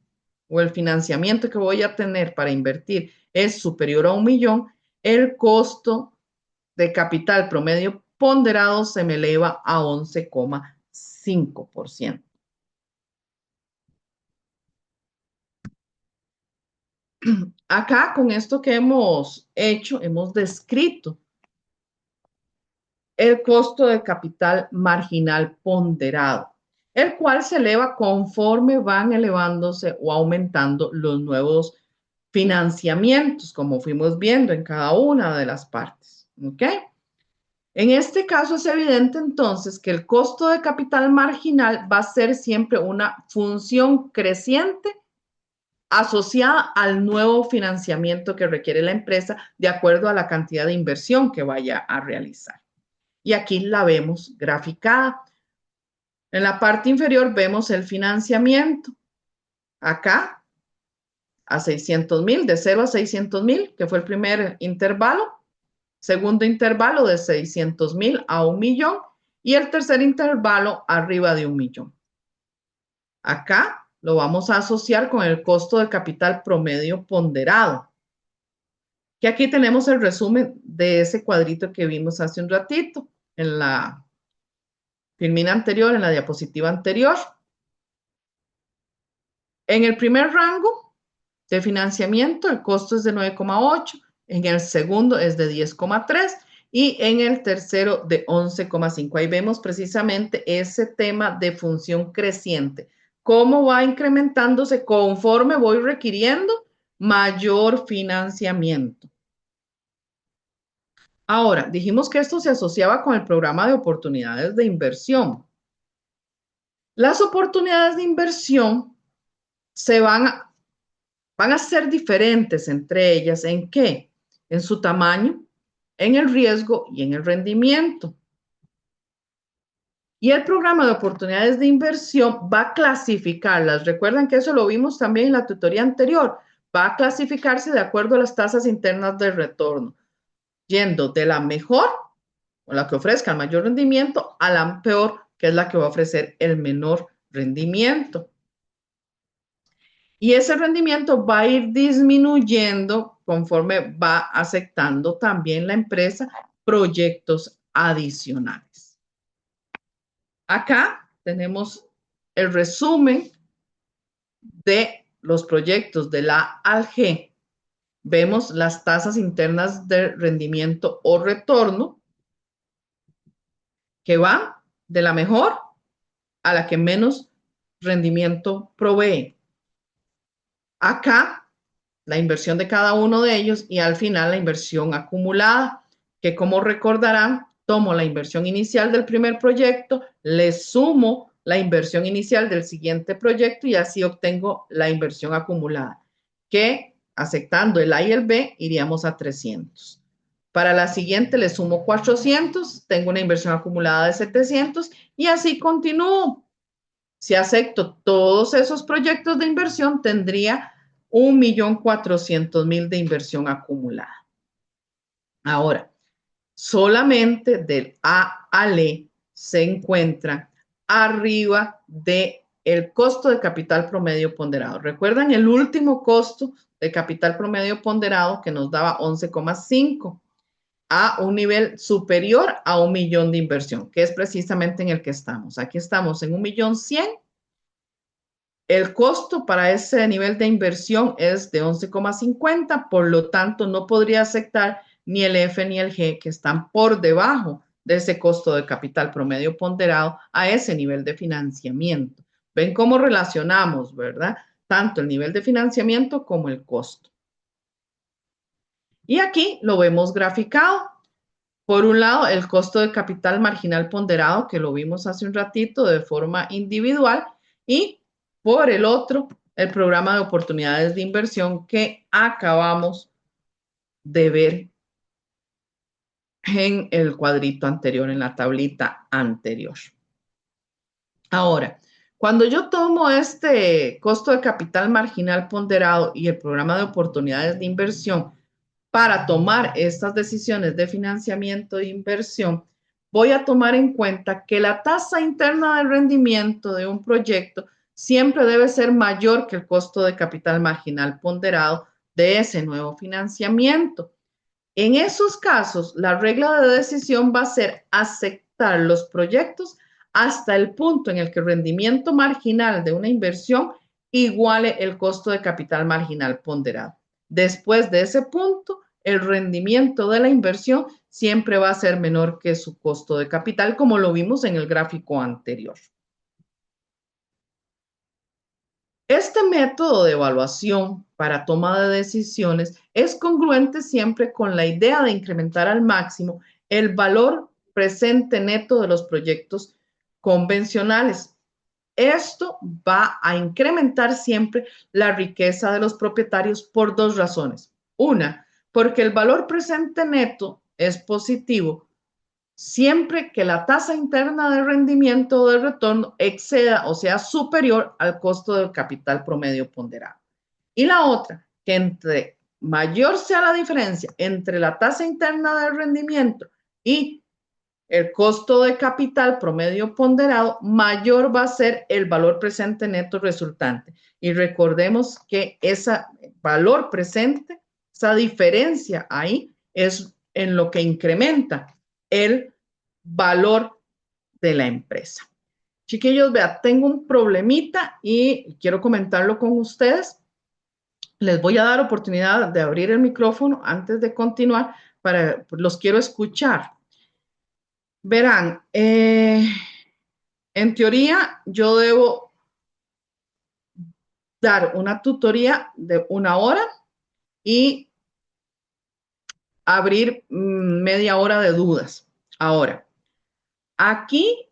o el financiamiento que voy a tener para invertir es superior a 1,000,000, el costo de capital promedio ponderado se me eleva a 11,5%. Acá, con esto que hemos hecho, hemos descrito el costo de capital marginal ponderado, el cual se eleva conforme van elevándose o aumentando los nuevos financiamientos, como fuimos viendo en cada una de las partes. ¿Ok? En este caso es evidente entonces que el costo de capital marginal va a ser siempre una función creciente asociada al nuevo financiamiento que requiere la empresa de acuerdo a la cantidad de inversión que vaya a realizar. Y aquí la vemos graficada. En la parte inferior vemos el financiamiento. Acá a 600,000, de 0 a 600,000, que fue el primer intervalo. Segundo intervalo de 600,000 a 1,000,000 y el tercer intervalo arriba de 1,000,000. Acá lo vamos a asociar con el costo de capital promedio ponderado, que aquí tenemos el resumen de ese cuadrito que vimos hace un ratito en la filmina anterior, en la diapositiva anterior. En el primer rango de financiamiento, el costo es de 9,8, en el segundo es de 10,3 y en el tercero de 11,5. Ahí vemos precisamente ese tema de función creciente, cómo va incrementándose conforme voy requiriendo mayor financiamiento. Ahora, dijimos que esto se asociaba con el programa de oportunidades de inversión. Las oportunidades de inversión van a ser diferentes entre ellas. ¿En qué? En su tamaño, en el riesgo y en el rendimiento. Y el programa de oportunidades de inversión va a clasificarlas. Recuerdan que eso lo vimos también en la tutoría anterior. Va a clasificarse de acuerdo a las tasas internas de retorno, yendo de la mejor, o la que ofrezca el mayor rendimiento, a la peor, que es la que va a ofrecer el menor rendimiento. Y ese rendimiento va a ir disminuyendo conforme va aceptando también la empresa proyectos adicionales. Acá tenemos el resumen de los proyectos de la A al G. Vemos las tasas internas de rendimiento o retorno que van de la mejor a la que menos rendimiento provee. Acá la inversión de cada uno de ellos y al final la inversión acumulada, que como recordarán, tomo la inversión inicial del primer proyecto, le sumo la inversión inicial del siguiente proyecto y así obtengo la inversión acumulada, que aceptando el A y el B iríamos a 300. Para la siguiente le sumo 400, tengo una inversión acumulada de 700 y así continúo. Si acepto todos esos proyectos de inversión, tendría 1.400.000 de inversión acumulada. Ahora, solamente del A al E se encuentra arriba del costo de capital promedio ponderado. ¿Recuerdan el último costo de capital promedio ponderado que nos daba 11,5 a un nivel superior a 1.000.000 de inversión, que es precisamente en el que estamos? Aquí estamos en 1.100.000. El costo para ese nivel de inversión es de 11,50, por lo tanto no podría aceptar ni el F ni el G, que están por debajo de ese costo de capital promedio ponderado a ese nivel de financiamiento. Ven cómo relacionamos, ¿verdad? Tanto el nivel de financiamiento como el costo. Y aquí lo vemos graficado. Por un lado, el costo de capital marginal ponderado, que lo vimos hace un ratito de forma individual, y por el otro, el programa de oportunidades de inversión que acabamos de ver en el cuadrito anterior, en la tablita anterior. Ahora, cuando yo tomo este costo de capital marginal ponderado y el programa de oportunidades de inversión para tomar estas decisiones de financiamiento e inversión, voy a tomar en cuenta que la tasa interna de rendimiento de un proyecto siempre debe ser mayor que el costo de capital marginal ponderado de ese nuevo financiamiento. En esos casos, la regla de decisión va a ser aceptar los proyectos hasta el punto en el que el rendimiento marginal de una inversión iguale el costo de capital marginal ponderado. Después de ese punto, el rendimiento de la inversión siempre va a ser menor que su costo de capital, como lo vimos en el gráfico anterior. Este método de evaluación para toma de decisiones es congruente siempre con la idea de incrementar al máximo el valor presente neto de los proyectos convencionales. Esto va a incrementar siempre la riqueza de los propietarios por dos razones. Una, porque el valor presente neto es positivo siempre que la tasa interna de rendimiento o de retorno exceda o sea superior al costo del capital promedio ponderado. Y la otra, que entre mayor sea la diferencia entre la tasa interna de rendimiento y el costo de capital promedio ponderado, mayor va a ser el valor presente neto resultante. Y recordemos que ese valor presente, esa diferencia ahí, es en lo que incrementa el valor de la empresa. Chiquillos, vean, tengo un problemita y quiero comentarlo con ustedes. Les voy a dar oportunidad de abrir el micrófono antes de continuar, los quiero escuchar. Verán, en teoría yo debo dar una tutoría de 1 hora y abrir media hora de dudas. Ahora, aquí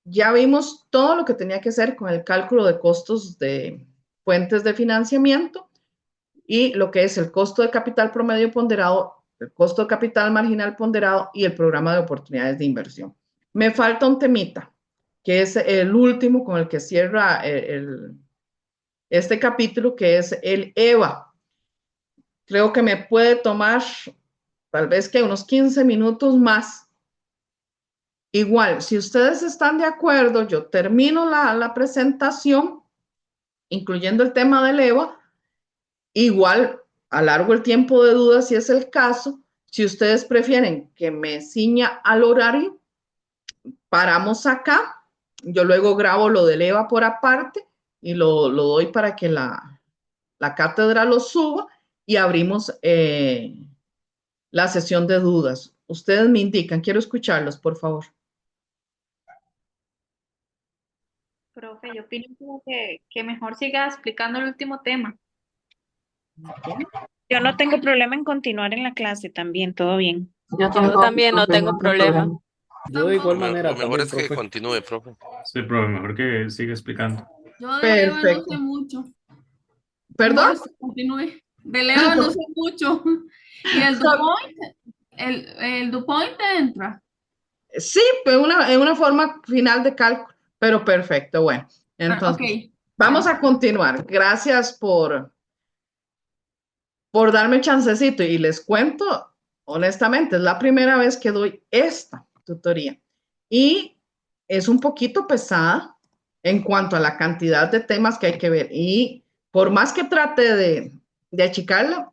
ya vimos todo lo que tenía que hacer con el cálculo de costos de fuentes de financiamiento y lo que es el costo de capital promedio ponderado el costo de capital marginal ponderado y el programa de oportunidades de inversión. Me falta un temita, que es el último con el que cierra este capítulo, que es el EVA. Creo que me puede tomar tal vez que unos 15 minutos más. Igual, si ustedes están de acuerdo, yo termino la presentación, incluyendo el tema del EVA. Igual, alargo el tiempo de dudas si es el caso. Si ustedes prefieren que me ciña al horario, paramos acá. Yo luego grabo lo del EVA por aparte y lo doy para que la cátedra lo suba y abrimos la sesión de dudas. Ustedes me indican, quiero escucharlos, por favor. Profe, yo opino como que mejor siga explicando el último tema. Yo no tengo problema en continuar en la clase también, todo bien. Yo también no tengo problema. Yo de igual manera Lo mejor también, es que profe. continúe, profe. Sí, profe, mejor que siga explicando. Yo de Leva no Perfecto. sé mucho. ¿Perdón? Mejor continúe. De Leva no sé mucho. Y el DuPont, el DuPont entra. Sí, pero en una forma final de cálculo, pero perfecto. Bueno, entonces Ok. vamos a continuar. Gracias por darme chancecito y les cuento, honestamente, es la primera vez que doy esta tutoría y es un poquito pesada en cuanto a la cantidad de temas que hay que ver y por más que trate de achicarla,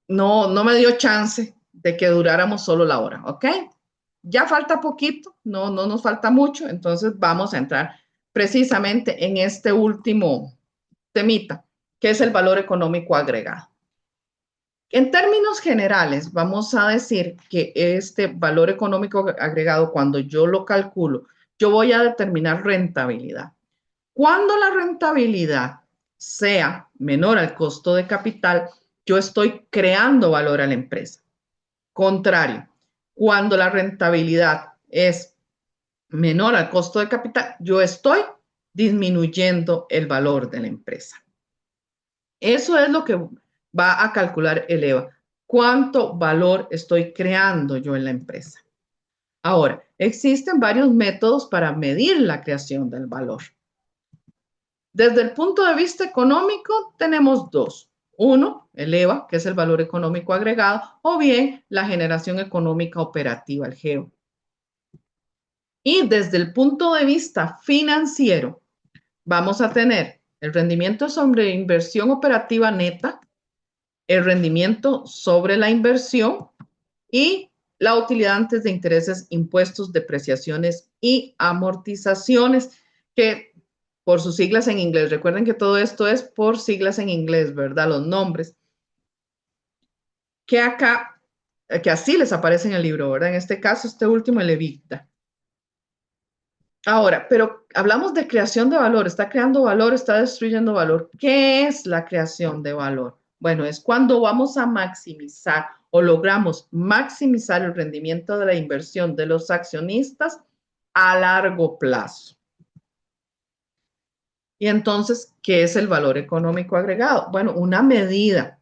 no me dio chance de que duráramos solo la hora, ¿ok? Ya falta poquito, no nos falta mucho, entonces vamos a entrar precisamente en este último temita, que es el valor económico agregado. En términos generales, vamos a decir que este valor económico agregado, cuando yo lo calculo, yo voy a determinar rentabilidad. Cuando la rentabilidad sea menor al costo de capital, yo estoy creando valor a la empresa. Contrario, cuando la rentabilidad es menor al costo de capital, yo estoy disminuyendo el valor de la empresa. Eso es lo que va a calcular el EVA. ¿Cuánto valor estoy creando yo en la empresa? Ahora, existen varios métodos para medir la creación del valor. Desde el punto de vista económico, tenemos dos. Uno, el EVA, que es el valor económico agregado, o bien la generación económica operativa, el GEO. Y desde el punto de vista financiero, vamos a tener el rendimiento sobre inversión operativa neta, el rendimiento sobre la inversión y la utilidad antes de intereses, impuestos, depreciaciones y amortizaciones, que por sus siglas en inglés, recuerden que todo esto es por siglas en inglés, ¿verdad? Los nombres, que acá, que así les aparece en el libro, ¿verdad? En este caso, este último, el EBITDA. Ahora, pero hablamos de creación de valor, está creando valor, está destruyendo valor. ¿Qué es la creación de valor? Bueno, es cuando vamos a maximizar o logramos maximizar el rendimiento de la inversión de los accionistas a largo plazo. Y entonces, ¿qué es el valor económico agregado? Bueno, una medida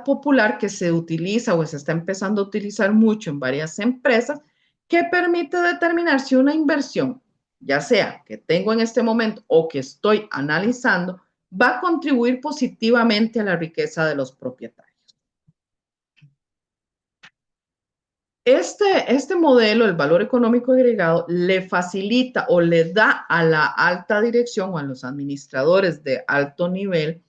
popular que se utiliza o se está empezando a utilizar mucho en varias empresas que permite determinar si una inversión, ya sea que tengo en este momento o que estoy analizando, va a contribuir positivamente a la riqueza de los propietarios. Este modelo, el valor económico agregado, le facilita o le da a la alta dirección o a los administradores de alto nivel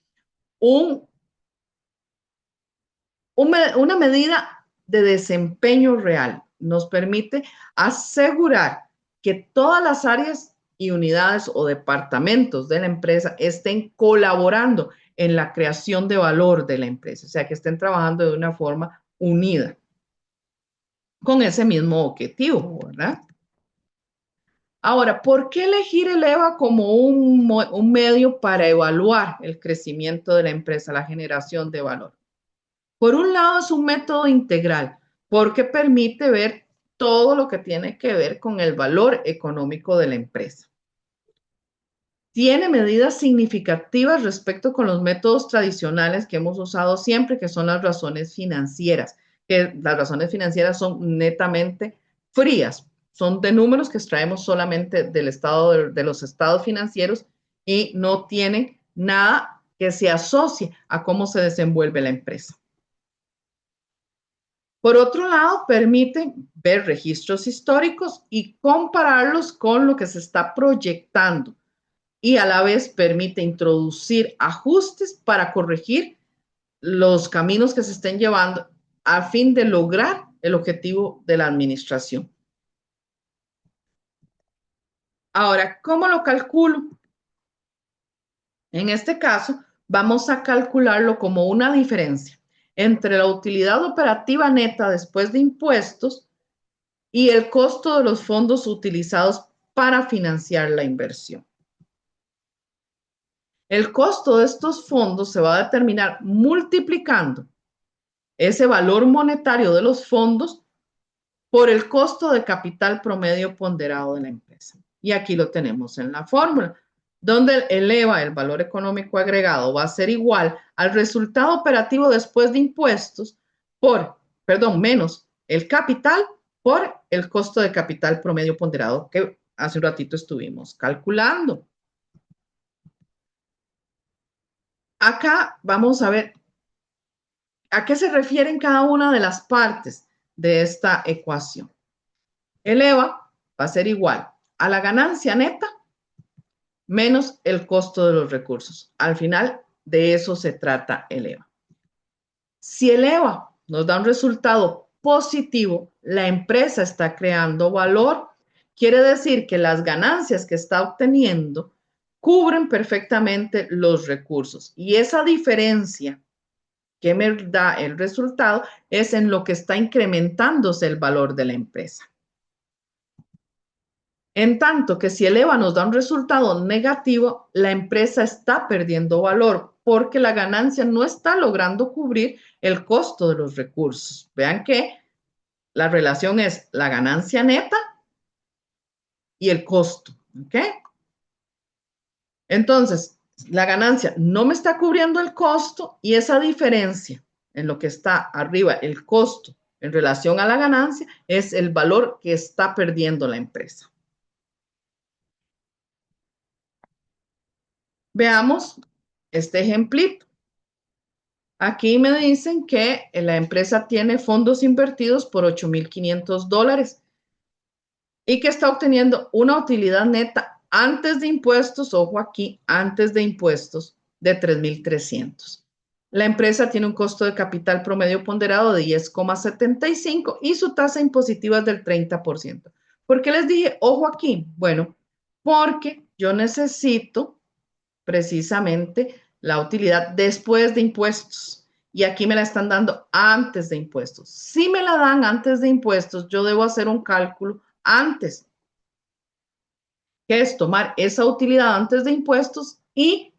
una medida de desempeño real. Nos permite asegurar que todas las áreas y unidades o departamentos de la empresa estén colaborando en la creación de valor de la empresa, o sea, que estén trabajando de una forma unida con ese mismo objetivo, ¿verdad? Ahora, ¿por qué elegir el EVA como un medio para evaluar el crecimiento de la empresa, la generación de valor? Por un lado, es un método integral porque permite ver todo lo que tiene que ver con el valor económico de la empresa. tiene medidas significativas respecto con los métodos tradicionales que hemos usado siempre, que son las razones financieras, que las razones financieras son netamente frías, son de números que extraemos solamente del estado de los estados financieros y no tienen nada que se asocie a cómo se desenvuelve la empresa. Por otro lado, permite ver registros históricos y compararlos con lo que se está proyectando y a la vez permite introducir ajustes para corregir los caminos que se estén llevando a fin de lograr el objetivo de la administración. Ahora, ¿cómo lo calculo? En este caso, vamos a calcularlo como una diferencia entre la utilidad operativa neta después de impuestos y el costo de los fondos utilizados para financiar la inversión. El costo de estos fondos se va a determinar multiplicando ese valor monetario de los fondos por el costo de capital promedio ponderado de la empresa. Y aquí lo tenemos en la fórmula, donde el EVA, el valor económico agregado, va a ser igual al resultado operativo después de impuestos menos el capital por el costo de capital promedio ponderado que hace un ratito estuvimos calculando. Acá vamos a ver a qué se refieren cada una de las partes de esta ecuación. El EVA va a ser igual a la ganancia neta menos el costo de los recursos. Al final, de eso se trata el EVA. Si el EVA nos da un resultado positivo, la empresa está creando valor. Quiere decir que las ganancias que está obteniendo cubren perfectamente los recursos. Y esa diferencia que me da el resultado es en lo que está incrementándose el valor de la empresa. En tanto que si el EVA nos da un resultado negativo, la empresa está perdiendo valor porque la ganancia no está logrando cubrir el costo de los recursos. Vean que la relación es la ganancia neta y el costo. ¿Ok? Entonces, la ganancia no me está cubriendo el costo y esa diferencia en lo que está arriba, el costo en relación a la ganancia, es el valor que está perdiendo la empresa. Veamos este ejemplito. Aquí me dicen que la empresa tiene fondos invertidos por $8,500 y que está obteniendo una utilidad neta antes de impuestos, ojo aquí, antes de impuestos de 3,300. La empresa tiene un costo de capital promedio ponderado de 10,75 y su tasa impositiva es del 30%. ¿Por qué les dije ojo aquí? Bueno, porque yo necesito precisamente la utilidad después de impuestos. Y aquí me la están dando antes de impuestos. Si me la dan antes de impuestos, yo debo hacer un cálculo antes, que es tomar esa utilidad antes de impuestos y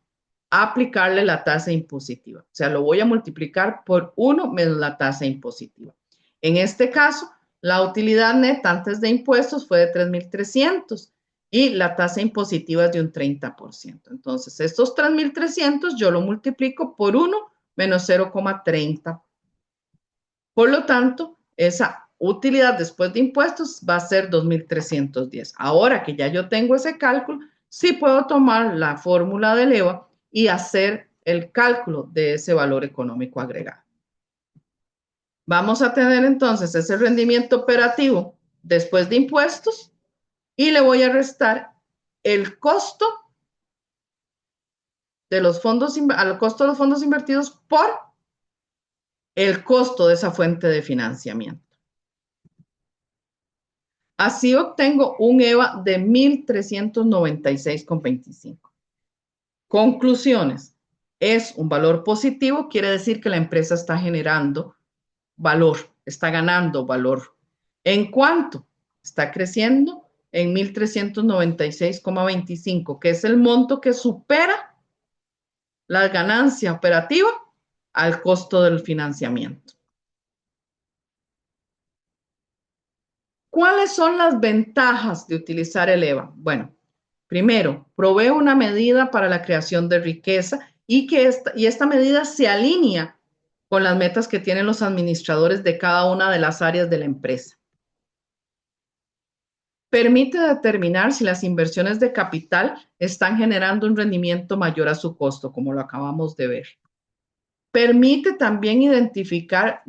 aplicarle la tasa impositiva. O sea, lo voy a multiplicar por 1 menos la tasa impositiva. En este caso, la utilidad neta antes de impuestos fue de 3,300 y la tasa impositiva es de un 30%. Entonces, estos 3,300 yo lo multiplico por 1 menos 0,30. Por lo tanto, esa utilidad después de impuestos va a ser 2,310. Ahora que ya yo tengo ese cálculo, sí puedo tomar la fórmula del EVA y hacer el cálculo de ese valor económico agregado. Vamos a tener entonces ese rendimiento operativo después de impuestos y le voy a restar el costo de los fondos, al costo de los fondos invertidos por el costo de esa fuente de financiamiento. Así obtengo un EVA de 1,396,25. Conclusiones. Es un valor positivo, quiere decir que la empresa está generando valor, está ganando valor. ¿En cuánto? Está creciendo en 1,396,25, que es el monto que supera la ganancia operativa al costo del financiamiento. ¿Cuáles son las ventajas de utilizar el EVA? Bueno, Primero, provee una medida para la creación de riqueza y esta medida se alinea con las metas que tienen los administradores de cada una de las áreas de la empresa. Permite determinar si las inversiones de capital están generando un rendimiento mayor a su costo, como lo acabamos de ver. Permite también identificar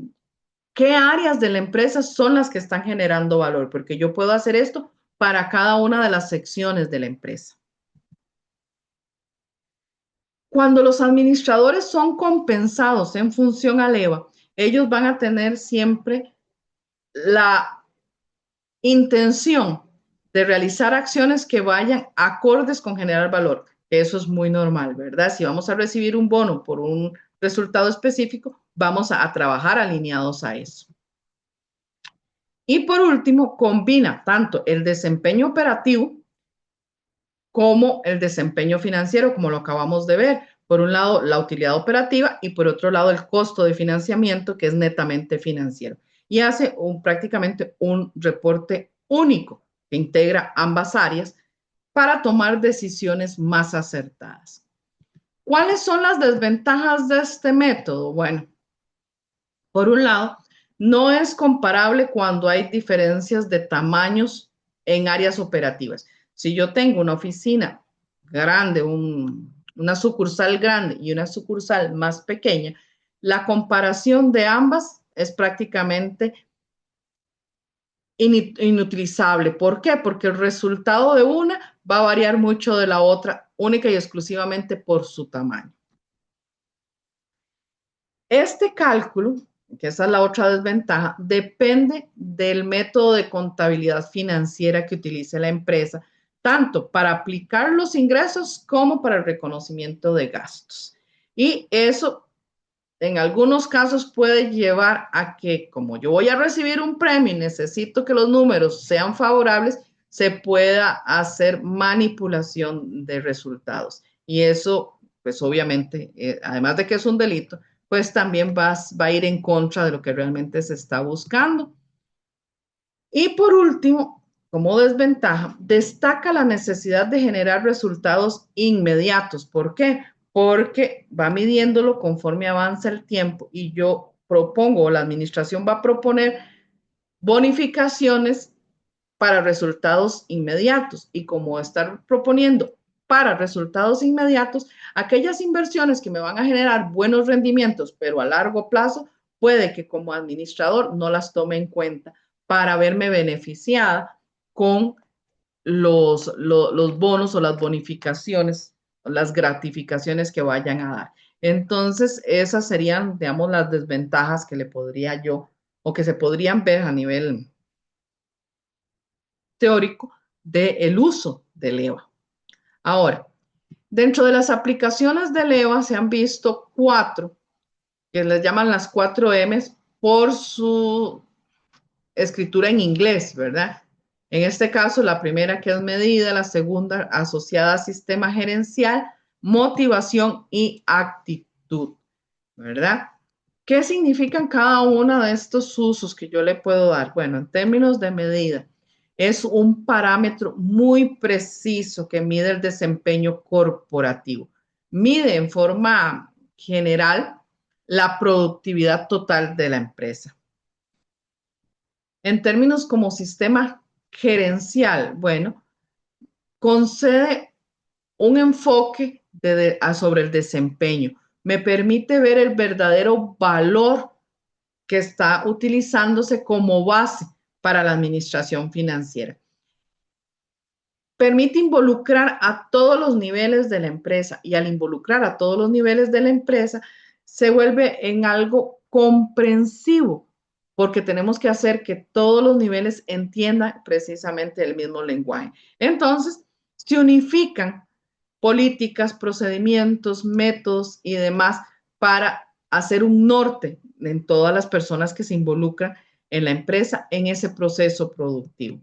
qué áreas de la empresa son las que están generando valor, porque yo puedo hacer esto para cada una de las secciones de la empresa. Cuando los administradores son compensados en función al EVA, ellos van a tener siempre la intención de realizar acciones que vayan acordes con generar valor. Eso es muy normal, ¿verdad? Si vamos a recibir un bono por un resultado específico, vamos a trabajar alineados a eso. Y por último, combina tanto el desempeño operativo como el desempeño financiero, como lo acabamos de ver. Por un lado, la utilidad operativa y por otro lado, el costo de financiamiento, que es netamente financiero. Y hace prácticamente un reporte único que integra ambas áreas para tomar decisiones más acertadas. ¿Cuáles son las desventajas de este método? Bueno, por un lado, no es comparable cuando hay diferencias de tamaños en áreas operativas. Si yo tengo una oficina grande, una sucursal grande y una sucursal más pequeña, la comparación de ambas es prácticamente inutilizable. ¿Por qué? Porque el resultado de una va a variar mucho de la otra, única y exclusivamente por su tamaño. Este cálculo, que esa es la otra desventaja, depende del método de contabilidad financiera que utilice la empresa, tanto para aplicar los ingresos como para el reconocimiento de gastos. Y eso, en algunos casos, puede llevar a que, como yo voy a recibir un premio y necesito que los números sean favorables, se pueda hacer manipulación de resultados. Y eso, pues obviamente, además de que es un delito, pues también va a ir en contra de lo que realmente se está buscando. Y por último, como desventaja, destaca la necesidad de generar resultados inmediatos. ¿Por qué? Porque va midiéndolo conforme avanza el tiempo y yo propongo, o la administración va a proponer bonificaciones para resultados inmediatos. Y como estar proponiendo para resultados inmediatos, aquellas inversiones que me van a generar buenos rendimientos, pero a largo plazo, puede que como administrador no las tome en cuenta para verme beneficiada con los bonos o las bonificaciones, las gratificaciones que vayan a dar. Entonces, esas serían, digamos, las desventajas que le podría yo o que se podrían ver a nivel teórico del uso del EVA. Ahora, dentro de las aplicaciones del EVA se han visto 4, que les llaman las 4 M's por su escritura en inglés, ¿verdad? En este caso, la primera que es medida, la segunda asociada a sistema gerencial, motivación y actitud, ¿verdad? ¿Qué significan cada uno de estos usos que yo le puedo dar? Bueno, en términos de medida, es un parámetro muy preciso que mide el desempeño corporativo. Mide en forma general la productividad total de la empresa. En términos como sistema gerencial, bueno, concede un enfoque sobre el desempeño. Me permite ver el verdadero valor que está utilizándose como base para la administración financiera. Permite involucrar a todos los niveles de la empresa y al involucrar a todos los niveles de la empresa se vuelve en algo comprensivo porque tenemos que hacer que todos los niveles entiendan precisamente el mismo lenguaje. Entonces, se unifican políticas, procedimientos, métodos y demás para hacer un norte en todas las personas que se involucran en la empresa en ese proceso productivo.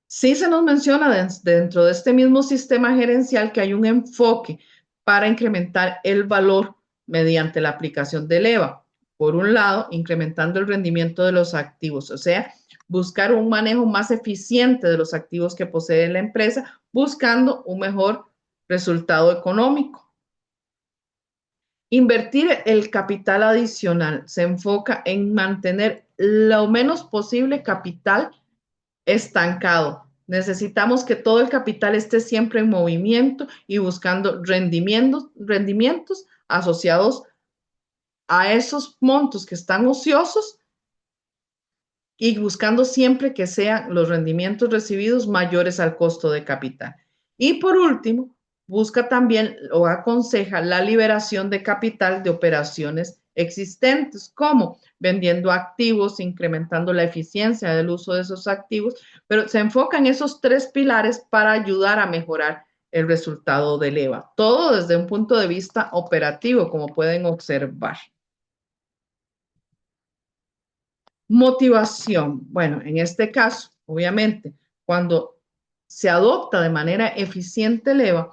Sí se nos menciona dentro de este mismo sistema gerencial que hay un enfoque para incrementar el valor mediante la aplicación del EVA. Por un lado, incrementando el rendimiento de los activos, o sea, buscar un manejo más eficiente de los activos que posee la empresa, buscando un mejor resultado económico. Invertir el capital adicional se enfoca en mantener lo menos posible capital estancado. Necesitamos que todo el capital esté siempre en movimiento y buscando rendimientos asociados a esos montos que están ociosos y buscando siempre que sean los rendimientos recibidos mayores al costo de capital. Y por último, busca también o aconseja la liberación de capital de operaciones existentes, como vendiendo activos, incrementando la eficiencia del uso de esos activos, pero se enfoca en esos tres pilares para ayudar a mejorar el resultado del EVA. Todo desde un punto de vista operativo, como pueden observar. Motivación. Bueno, en este caso, obviamente, cuando se adopta de manera eficiente el EVA,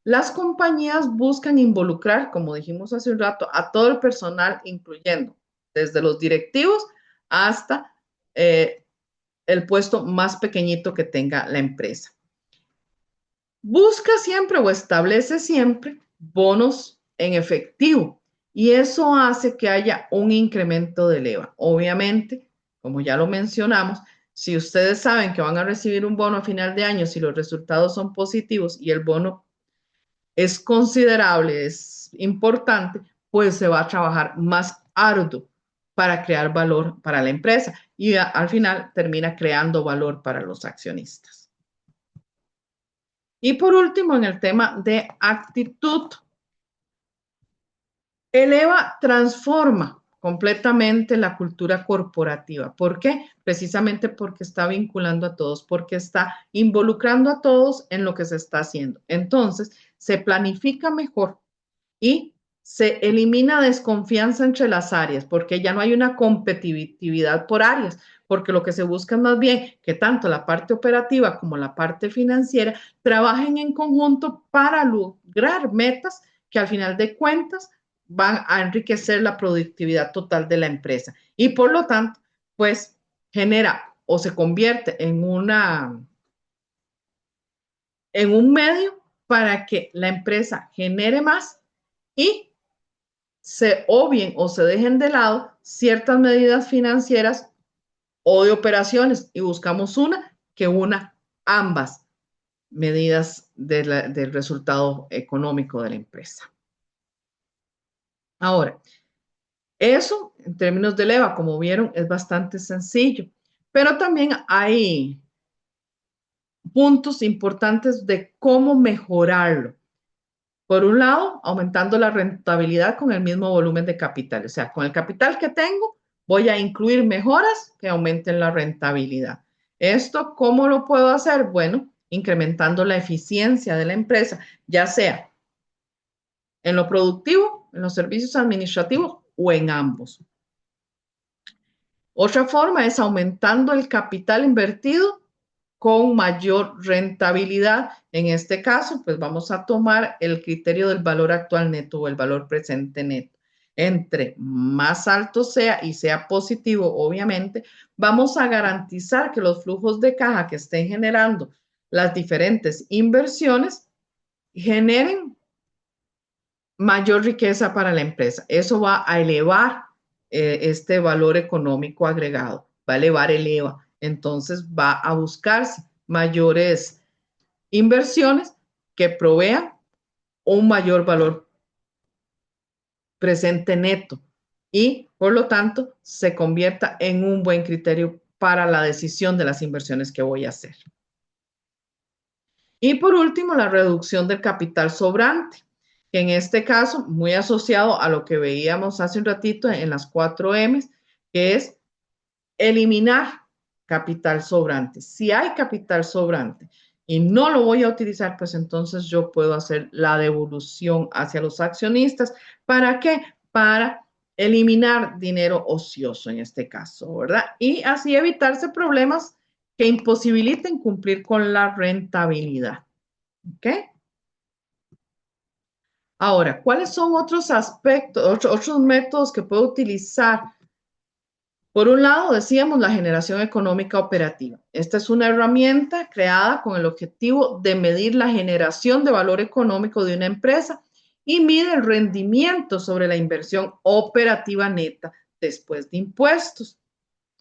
las compañías buscan involucrar, como dijimos hace un rato, a todo el personal, incluyendo desde los directivos hasta el puesto más pequeñito que tenga la empresa. Busca siempre o establece siempre bonos en efectivo y eso hace que haya un incremento del EVA. Obviamente, como ya lo mencionamos, si ustedes saben que van a recibir un bono a final de año, si los resultados son positivos y el bono es considerable, es importante, pues se va a trabajar más arduo para crear valor para la empresa y al final termina creando valor para los accionistas. Y por último, en el tema de actitud, el EVA transforma completamente la cultura corporativa. ¿Por qué? Precisamente porque está vinculando a todos, porque está involucrando a todos en lo que se está haciendo. Entonces, se planifica mejor y se elimina desconfianza entre las áreas, porque ya no hay una competitividad por áreas, porque lo que se busca es más bien que tanto la parte operativa como la parte financiera trabajen en conjunto para lograr metas que al final de cuentas van a enriquecer la productividad total de la empresa. Y por lo tanto, pues genera o se convierte en un medio para que la empresa genere más y se obvien o se dejen de lado ciertas medidas financieras o de operaciones y buscamos una que una ambas medidas del resultado económico de la empresa. Ahora, eso en términos del EVA, como vieron, es bastante sencillo, pero también hay puntos importantes de cómo mejorarlo. Por un lado, aumentando la rentabilidad con el mismo volumen de capital. O sea, con el capital que tengo, voy a incluir mejoras que aumenten la rentabilidad. ¿Esto cómo lo puedo hacer? Bueno, incrementando la eficiencia de la empresa, ya sea en lo productivo, en los servicios administrativos o en ambos. Otra forma es aumentando el capital invertido con mayor rentabilidad. En este caso, pues vamos a tomar el criterio del valor actual neto o el valor presente neto. Entre más alto sea y sea positivo, obviamente, vamos a garantizar que los flujos de caja que estén generando las diferentes inversiones generen mayor riqueza para la empresa. Eso va a elevar este valor económico agregado, va a elevar el EVA. Entonces va a buscarse mayores inversiones que provean un mayor valor presente neto y por lo tanto se convierta en un buen criterio para la decisión de las inversiones que voy a hacer. Y por último, la reducción del capital sobrante, que en este caso muy asociado a lo que veíamos hace un ratito en las 4 M's, que es eliminar capital sobrante. Si hay capital sobrante y no lo voy a utilizar, pues entonces yo puedo hacer la devolución hacia los accionistas. ¿Para qué? Para eliminar dinero ocioso en este caso, ¿verdad? Y así evitarse problemas que imposibiliten cumplir con la rentabilidad. ¿Ok? Ahora, ¿cuáles son otros aspectos, otros métodos que puedo utilizar? Por un lado, decíamos la generación económica operativa. Esta es una herramienta creada con el objetivo de medir la generación de valor económico de una empresa y mide el rendimiento sobre la inversión operativa neta después de impuestos.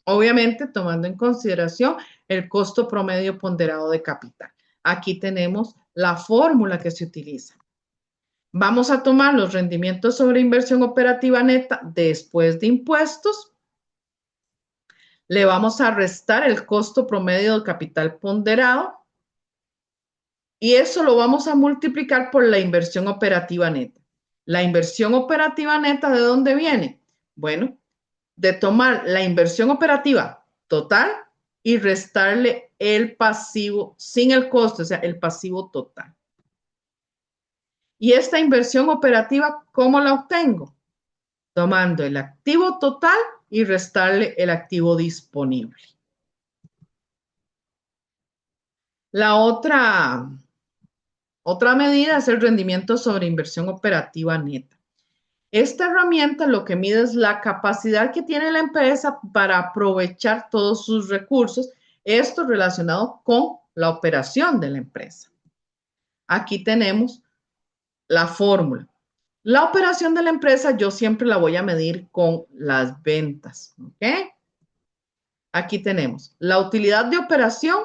Obviamente, tomando en consideración el costo promedio ponderado de capital. Aquí tenemos la fórmula que se utiliza. Vamos a tomar los rendimientos sobre inversión operativa neta después de impuestos. Le vamos a restar el costo promedio del capital ponderado y eso lo vamos a multiplicar por la inversión operativa neta. La inversión operativa neta, ¿de dónde viene? Bueno, de tomar la inversión operativa total y restarle el pasivo sin el costo, o sea, el pasivo total. Y esta inversión operativa, ¿cómo la obtengo? Tomando el activo total y restarle el activo disponible. La otra medida es el rendimiento sobre inversión operativa neta. Esta herramienta lo que mide es la capacidad que tiene la empresa para aprovechar todos sus recursos, esto relacionado con la operación de la empresa. Aquí tenemos la fórmula. La operación de la empresa yo siempre la voy a medir con las ventas, ¿ok? Aquí tenemos la utilidad de operación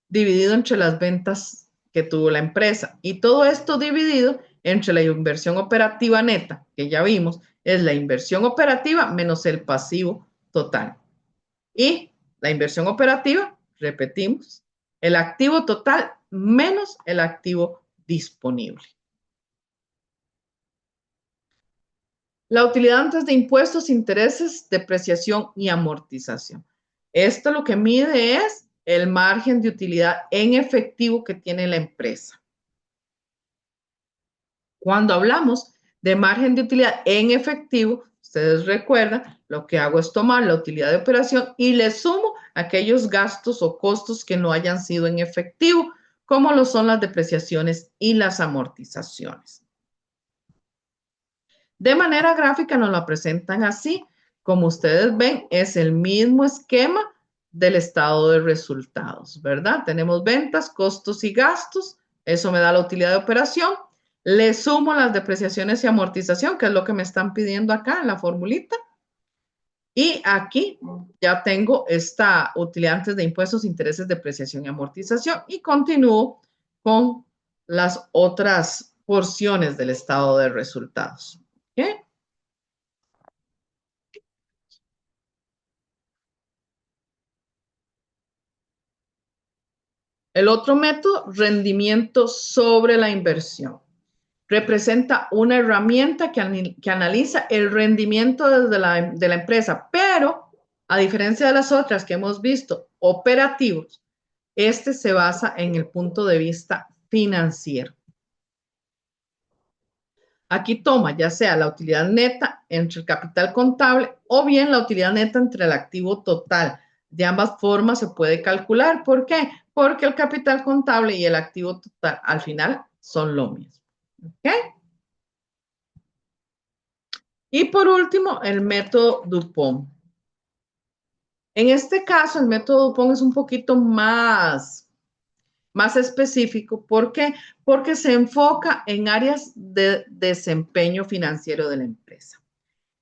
dividido entre las ventas que tuvo la empresa y todo esto dividido entre la inversión operativa neta, que ya vimos, es la inversión operativa menos el pasivo total. Y la inversión operativa, repetimos, el activo total menos el activo disponible. La utilidad antes de impuestos, intereses, depreciación y amortización. Esto lo que mide es el margen de utilidad en efectivo que tiene la empresa. Cuando hablamos de margen de utilidad en efectivo, ustedes recuerdan, lo que hago es tomar la utilidad de operación y le sumo aquellos gastos o costos que no hayan sido en efectivo, como lo son las depreciaciones y las amortizaciones. De manera gráfica nos la presentan así. Como ustedes ven, es el mismo esquema del estado de resultados, ¿verdad? Tenemos ventas, costos y gastos. Eso me da la utilidad de operación. Le sumo las depreciaciones y amortización, que es lo que me están pidiendo acá en la formulita. Y aquí ya tengo esta utilidad antes de impuestos, intereses, depreciación y amortización. Y continúo con las otras porciones del estado de resultados. ¿Okay? El otro método, rendimiento sobre la inversión. Representa una herramienta que analiza el rendimiento de la empresa, pero a diferencia de las otras que hemos visto, operativos, este se basa en el punto de vista financiero. Aquí toma ya sea la utilidad neta entre el capital contable o bien la utilidad neta entre el activo total. De ambas formas se puede calcular. ¿Por qué? Porque el capital contable y el activo total al final son lo mismo. ¿Ok? Y por último, el método Dupont. En este caso, el método Dupont es un poquito más específico. ¿Por qué? Porque se enfoca en áreas de desempeño financiero de la empresa.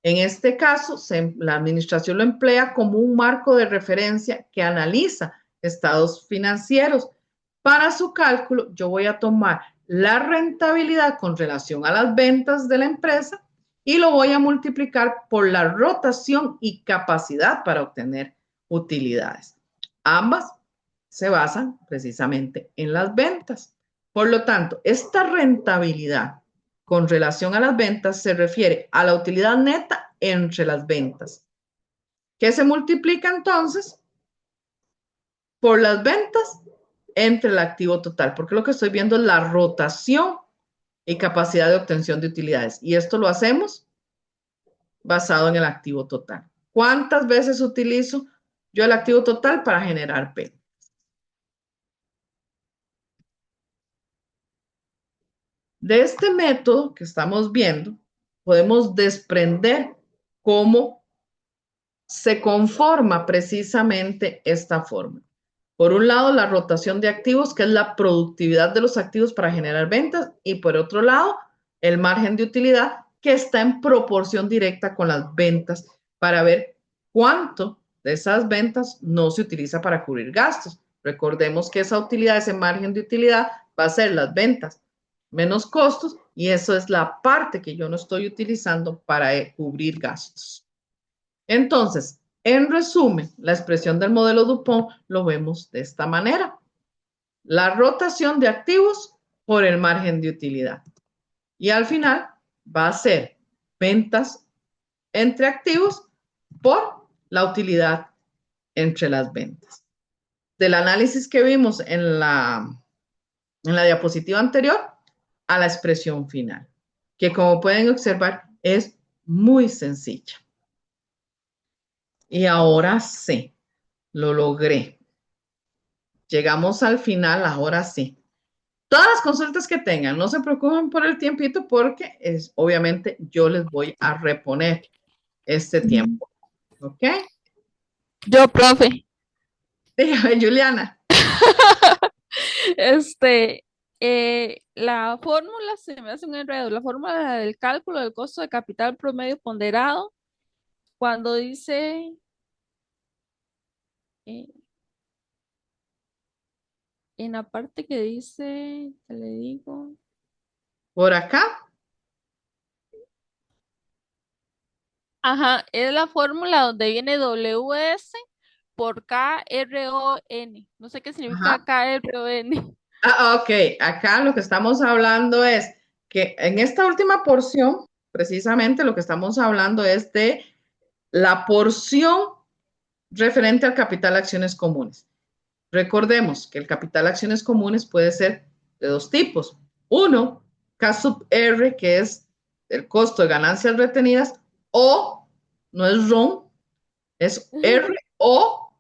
En este caso, la administración lo emplea como un marco de referencia que analiza estados financieros. Para su cálculo, yo voy a tomar la rentabilidad con relación a las ventas de la empresa y lo voy a multiplicar por la rotación y capacidad para obtener utilidades. Ambas se basan precisamente en las ventas. Por lo tanto, esta rentabilidad con relación a las ventas se refiere a la utilidad neta entre las ventas, que se multiplica entonces por las ventas entre el activo total, porque lo que estoy viendo es la rotación y capacidad de obtención de utilidades. Y esto lo hacemos basado en el activo total. ¿Cuántas veces utilizo yo el activo total para generar ventas? De este método que estamos viendo, podemos desprender cómo se conforma precisamente esta forma. Por un lado, la rotación de activos, que es la productividad de los activos para generar ventas, y por otro lado, el margen de utilidad, que está en proporción directa con las ventas para ver cuánto de esas ventas no se utiliza para cubrir gastos. Recordemos que esa utilidad, ese margen de utilidad, va a ser las ventas menos costos, y eso es la parte que yo no estoy utilizando para cubrir gastos. Entonces, en resumen, la expresión del modelo Dupont lo vemos de esta manera. La rotación de activos por el margen de utilidad. Y al final va a ser ventas entre activos por la utilidad entre las ventas. Del análisis que vimos en la diapositiva anterior a la expresión final, que como pueden observar es muy sencilla. Y ahora sí, lo logré. Llegamos al final, ahora sí. Todas las consultas que tengan, no se preocupen por el tiempito porque obviamente yo les voy a reponer este tiempo. ¿Ok? Yo, profe, Dígame, Juliana. La fórmula se me hace un enredo. La fórmula del cálculo del costo de capital promedio ponderado, cuando dice, eh, en la parte que dice, ¿qué le digo? Por acá. Ajá, es la fórmula donde viene WS por KRON. No sé qué significa Ajá. KRON. Ok. Acá lo que estamos hablando es que en esta última porción, precisamente lo que estamos hablando es de la porción referente al capital acciones comunes. Recordemos que el capital acciones comunes puede ser de dos tipos. Uno, K sub R, que es el costo de ganancias retenidas, o, no es RON, es R o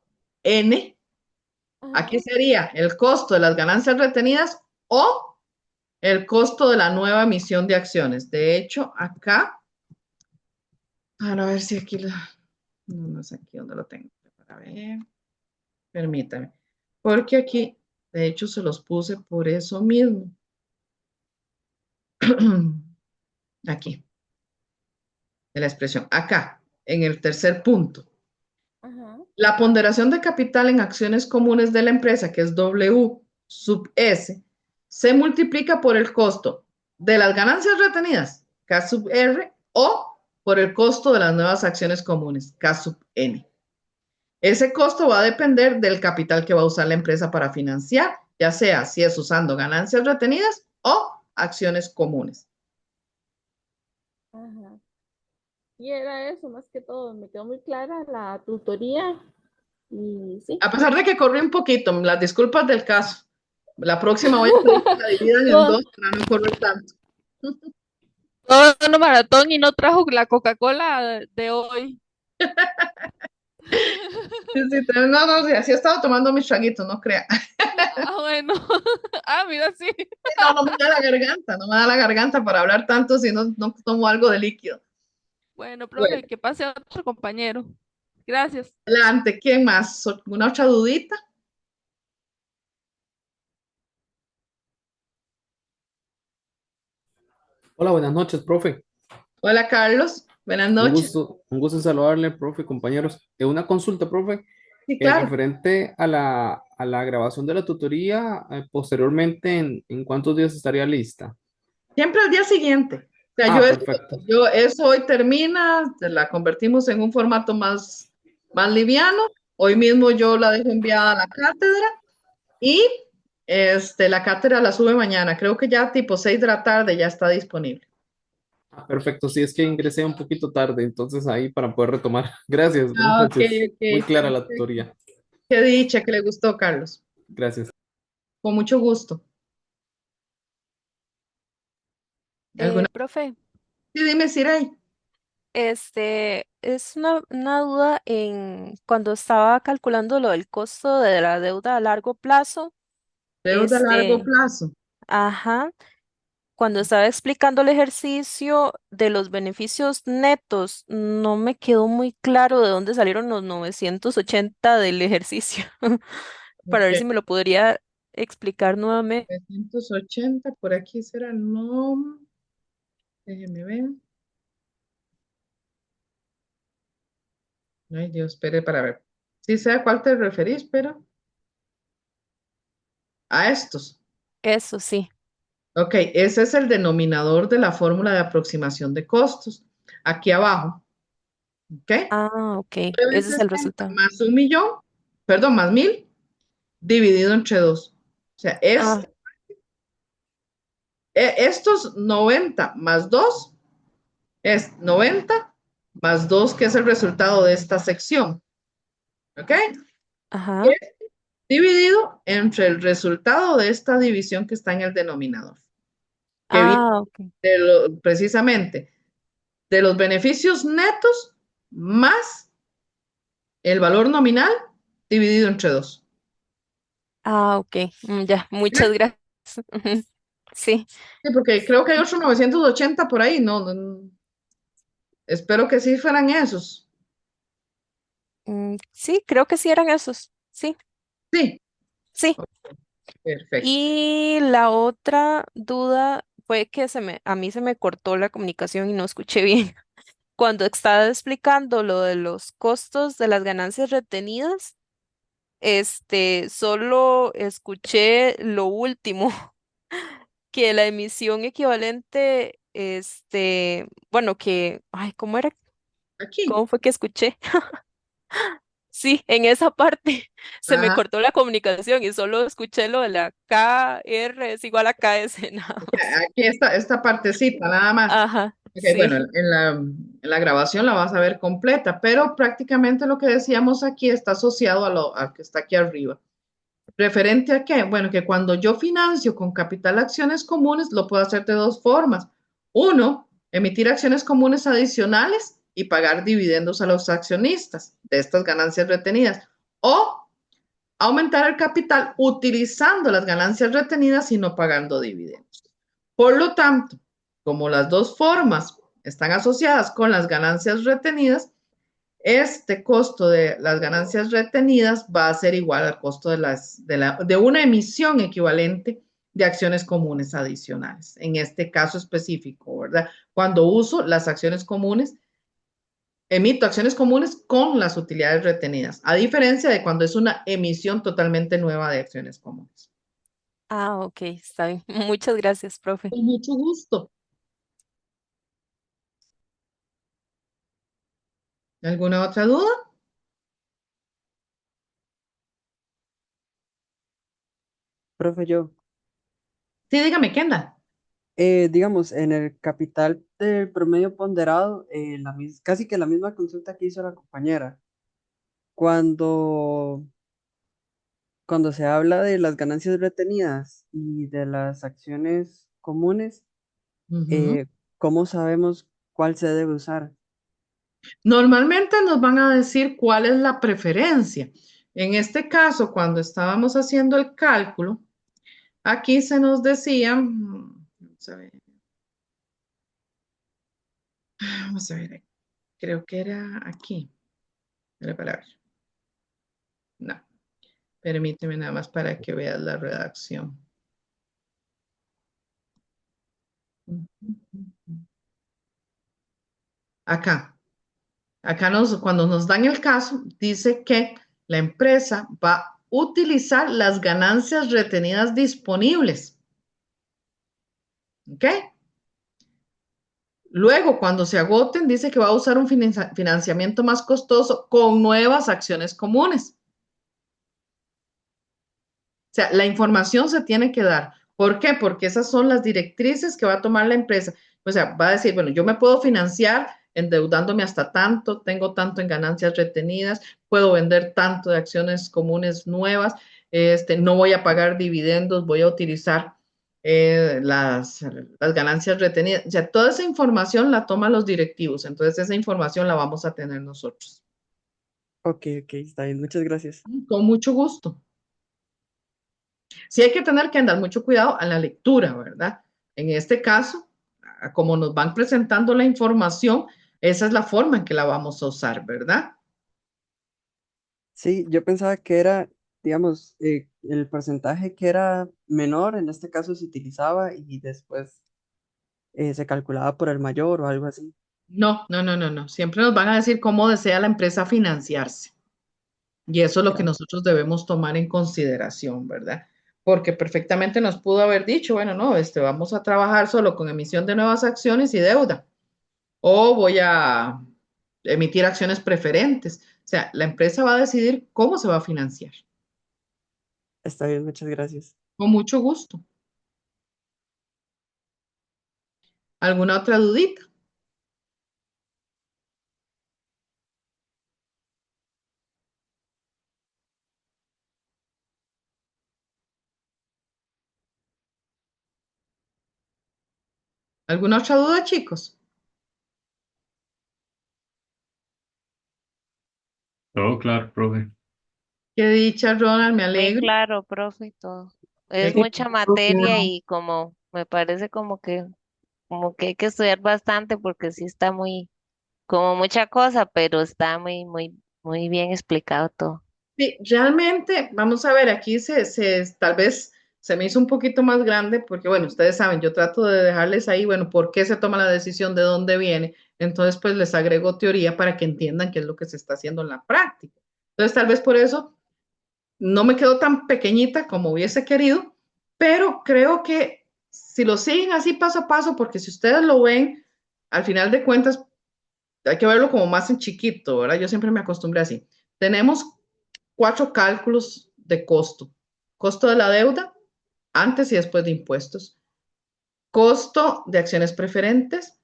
N. Aquí Ajá. sería el costo de las ganancias retenidas o el costo de la nueva emisión de acciones. De hecho, acá, a ver si aquí, no sé aquí dónde lo tengo. Para ver, permítame. Porque aquí, de hecho, se los puse por eso mismo. Aquí, de la expresión. Acá, en el tercer punto. Ajá. La ponderación de capital en acciones comunes de la empresa, que es W sub S, se multiplica por el costo de las ganancias retenidas, K sub R, o por el costo de las nuevas acciones comunes, K sub N. Ese costo va a depender del capital que va a usar la empresa para financiar, ya sea si es usando ganancias retenidas o acciones comunes. Ajá. Y era eso, más que todo. Me quedó muy clara la tutoría y sí. A pesar de que corrí un poquito, las disculpas del caso. La próxima voy a pedir que la dividan en Todo, dos para no correr tanto. todo en un maratón y no trajo la Coca-Cola de hoy. Sí, sí, no, sí, así he estado tomando mis traguitos, no crea. Ah, bueno. Ah, mira, sí. No, no me da la garganta, no me da la garganta para hablar tanto si no tomo algo de líquido. Bueno, profe, Bueno, que pase a otro compañero. Gracias. adelante, ¿quién más? ¿Alguna otra dudita? Hola, buenas noches, profe. Hola, Carlos. Buenas noches. Un gusto en saludarle, profe, compañeros. Una consulta, profe, Sí, claro. referente a la grabación de la tutoría, posteriormente, ¿en cuántos días estaría lista? Siempre al día siguiente. O sea, Ah, perfecto. yo eso hoy termina, la convertimos en un formato más liviano. Hoy mismo yo la dejo enviada a la cátedra y la cátedra la sube mañana. Creo que ya tipo 6 de la tarde ya está disponible. Ah, perfecto. Sí, es que ingresé un poquito tarde, entonces ahí para poder retomar. Gracias, buenas Ah, ok, noches. Muy ok. clara la Perfecto. tutoría. Qué dicha que le gustó, Carlos. Gracias. Con mucho gusto. ¿Alguna? Profe, Sí, dime, Siray. es una duda en cuando estaba calculando lo del costo de la deuda a largo plazo, Deuda a largo este, plazo. ajá, Cuando estaba explicando el ejercicio de los beneficios netos, no me quedó muy claro de dónde salieron los 980 del ejercicio, para ver Ok, si me lo podría explicar nuevamente. 380, por aquí será, no, déjeme ver. Ay, Dios, espere para ver. Sí sé a cuál te referís, pero a estos. Eso sí. Ok, ese es el denominador de la fórmula de aproximación de costos. Aquí abajo, ¿ok? Ah, ok. 9 Ese es el 60 resultado. más 1.000.000, perdón, más 1.000 dividido entre 2. O sea, Ah, estos 90 más 2 es 90 más 2, que es el resultado de esta sección. ¿Ok? ajá. Dividido entre el resultado de esta división que está en el denominador, que viene Ah, ok. precisamente de los beneficios netos más el valor nominal dividido entre 2. Ah, ok. Ya, muchas gracias. Sí. Sí, porque creo que hay otro 980 por ahí, no, espero que sí fueran esos. Sí, creo que sí eran esos. Sí, Sí, sí. perfecto. Y la otra duda fue que a mí se me cortó la comunicación y no escuché bien. Cuando estaba explicando lo de los costos de las ganancias retenidas, solo escuché lo último, que la emisión equivalente, bueno, ay, ¿cómo era? Aquí. ¿Cómo fue que escuché? Sí, en esa parte se me Ajá. cortó la comunicación y solo escuché lo de la KR es igual a KS nada más. Aquí está esta partecita, nada más. Ajá, Ok, bueno, sí. en la grabación la vas a ver completa, pero prácticamente lo que decíamos aquí está asociado a que está aquí arriba. ¿Referente a qué? Bueno, que cuando yo financio con capital acciones comunes, lo puedo hacer de dos formas. Uno, emitir acciones comunes adicionales y pagar dividendos a los accionistas de estas ganancias retenidas. O aumentar el capital utilizando las ganancias retenidas y no pagando dividendos. Por lo tanto, como las dos formas están asociadas con las ganancias retenidas, este costo de las ganancias retenidas va a ser igual al costo de una emisión equivalente de acciones comunes adicionales. En este caso específico, ¿verdad? Cuando uso las acciones comunes, emito acciones comunes con las utilidades retenidas, a diferencia de cuando es una emisión totalmente nueva de acciones comunes. Ah, ok, está bien. Muchas gracias, profe. Con mucho gusto. ¿Alguna otra duda? Profe, Sí, dígame, Kendall. digamos, en el capital del promedio ponderado, casi que la misma consulta que hizo la compañera, cuando, cuando se habla de las ganancias retenidas y de las acciones comunes, Ujú. eh, ¿cómo sabemos cuál se debe usar? Normalmente nos van a decir cuál es la preferencia. En este caso, cuando estábamos haciendo el cálculo, aquí se nos decía, vamos a ver, creo que era aquí, la palabra. No, permíteme nada más para que veas la redacción. Acá, cuando nos dan el caso, dice que la empresa va a utilizar las ganancias retenidas disponibles. ¿Ok? Luego, cuando se agoten, dice que va a usar un financiamiento más costoso con nuevas acciones comunes. O sea, la información se tiene que dar. ¿Por qué? Porque esas son las directrices que va a tomar la empresa. O sea, va a decir, bueno, yo me puedo financiar endeudándome hasta tanto, tengo tanto en ganancias retenidas, puedo vender tanto de acciones comunes nuevas, no voy a pagar dividendos, voy a utilizar las ganancias retenidas. O sea, toda esa información la toman los directivos, entonces esa información la vamos a tener nosotros. Ok, ok, está bien, muchas gracias. Con mucho gusto. Sí hay que tener que andar mucho cuidado en la lectura, ¿verdad? En este caso, como nos van presentando la información, esa es la forma en que la vamos a usar, ¿verdad? Sí, yo pensaba que era, digamos, el porcentaje que era menor, en este caso se utilizaba y después se calculaba por el mayor o algo así. No, no, no, no, no. Siempre nos van a decir cómo desea la empresa financiarse. Y eso es lo que Ya, nosotros debemos tomar en consideración, ¿verdad? Porque perfectamente nos pudo haber dicho, bueno, no, vamos a trabajar solo con emisión de nuevas acciones y deuda. O voy a emitir acciones preferentes. O sea, la empresa va a decidir cómo se va a financiar. está bien, muchas gracias. Con mucho gusto. ¿Alguna otra dudita? ¿Alguna otra duda, chicos? Todo claro, profe. Qué dicha, Ronald, me Muy alegro. claro, profe, y todo. Es Qué mucha materia y como me parece como que hay que estudiar bastante porque sí está muy, como mucha cosa, pero está muy, muy, muy bien explicado todo. Sí, realmente, vamos a ver, aquí tal vez se me hizo un poquito más grande porque, bueno, ustedes saben, yo trato de dejarles ahí, bueno, por qué se toma la decisión, de dónde viene. Entonces, pues les agrego teoría para que entiendan qué es lo que se está haciendo en la práctica. Entonces, tal vez por eso no me quedó tan pequeñita como hubiese querido, pero creo que si lo siguen así paso a paso, porque si ustedes lo ven, al final de cuentas, hay que verlo como más en chiquito, ¿verdad? Yo siempre me acostumbré así. Tenemos 4 cálculos de costo. Costo de la deuda, antes y después de impuestos. Costo de acciones preferentes.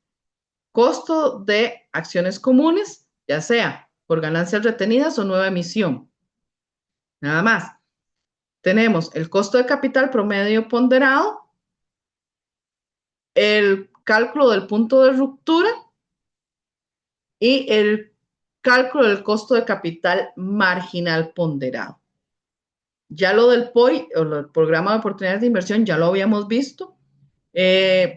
Costo de acciones comunes, ya sea por ganancias retenidas o nueva emisión. Nada más. Tenemos el costo de capital promedio ponderado, el cálculo del punto de ruptura y el cálculo del costo de capital marginal ponderado. Ya lo del POI, o el programa de oportunidades de inversión, ya lo habíamos visto.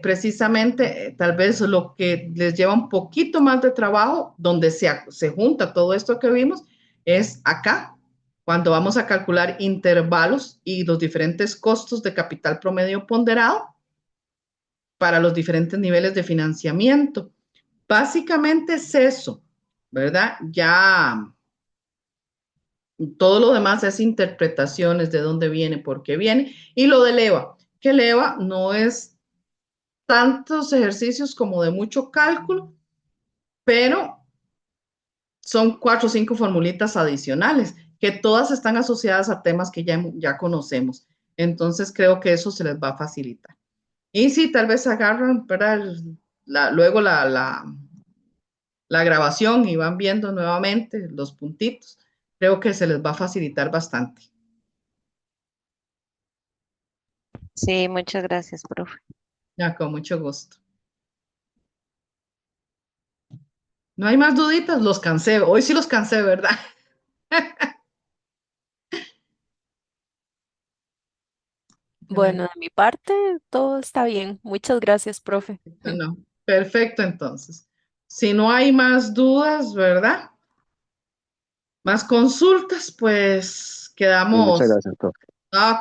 Precisamente, tal vez lo que les lleva un poquito más de trabajo, donde se junta todo esto que vimos, es acá, cuando vamos a calcular intervalos y los diferentes costos de capital promedio ponderado para los diferentes niveles de financiamiento. Básicamente es eso, ¿verdad? Ya todo lo demás es interpretaciones de dónde viene, por qué viene. Y lo del EVA, que el EVA no es tantos ejercicios como de mucho cálculo, pero son 4 o 5 formulitas adicionales que todas están asociadas a temas que ya conocemos. Entonces creo que eso se les va a facilitar. Y sí, tal vez agarran, ¿verdad? Luego la grabación y van viendo nuevamente los puntitos. Creo que se les va a facilitar bastante. Sí, muchas gracias, profe. Ya, con mucho gusto. No hay más duditas, los cansé. Hoy sí los cansé, ¿verdad? Bueno, de mi parte, todo está bien. Muchas gracias, profe. No, perfecto, entonces. Si no hay más dudas, ¿verdad? Más consultas, pues Sí, muchas quedamos. gracias, profe.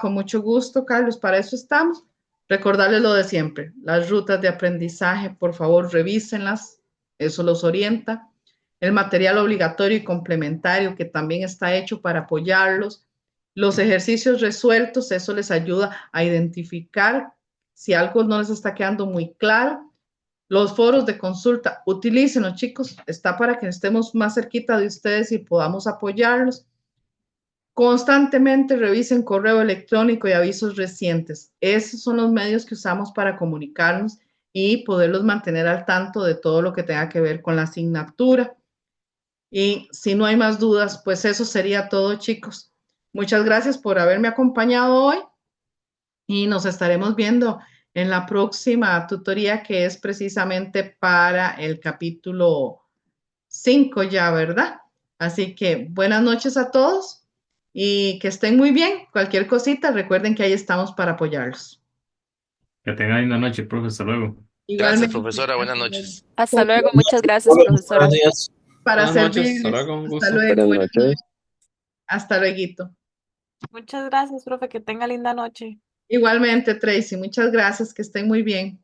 Con mucho gusto, Carlos, para eso estamos. Recordarles lo de siempre, las rutas de aprendizaje, por favor, revísenlas, eso los orienta. El material obligatorio y complementario que también está hecho para apoyarlos. Los ejercicios resueltos, eso les ayuda a identificar si algo no les está quedando muy claro. Los foros de consulta, utilícenlos, chicos, está para que estemos más cerquita de ustedes y podamos apoyarlos. Constantemente revisen correo electrónico y avisos recientes. Esos son los medios que usamos para comunicarnos y poderlos mantener al tanto de todo lo que tenga que ver con la asignatura. Y si no hay más dudas, pues eso sería todo, chicos. Muchas gracias por haberme acompañado hoy y nos estaremos viendo en la próxima tutoría que es precisamente para el capítulo 5 ya, ¿verdad? Así que buenas noches a todos y que estén muy bien. Cualquier cosita, recuerden que ahí estamos para apoyarlos. Que tenga linda noche, profe. Hasta luego. Gracias, Igualmente, profesora. Buenas hasta luego. noches. Hasta luego, Con- muchas gracias, profesora. Buenos días. Para Buenas noches, hasta servirles. luego, un Hasta gusto. luego. Buenas Buenas noches. noches. Hasta luego. Muchas gracias, profe. Que tenga linda noche. Igualmente, Tracy, muchas gracias, que estén muy bien.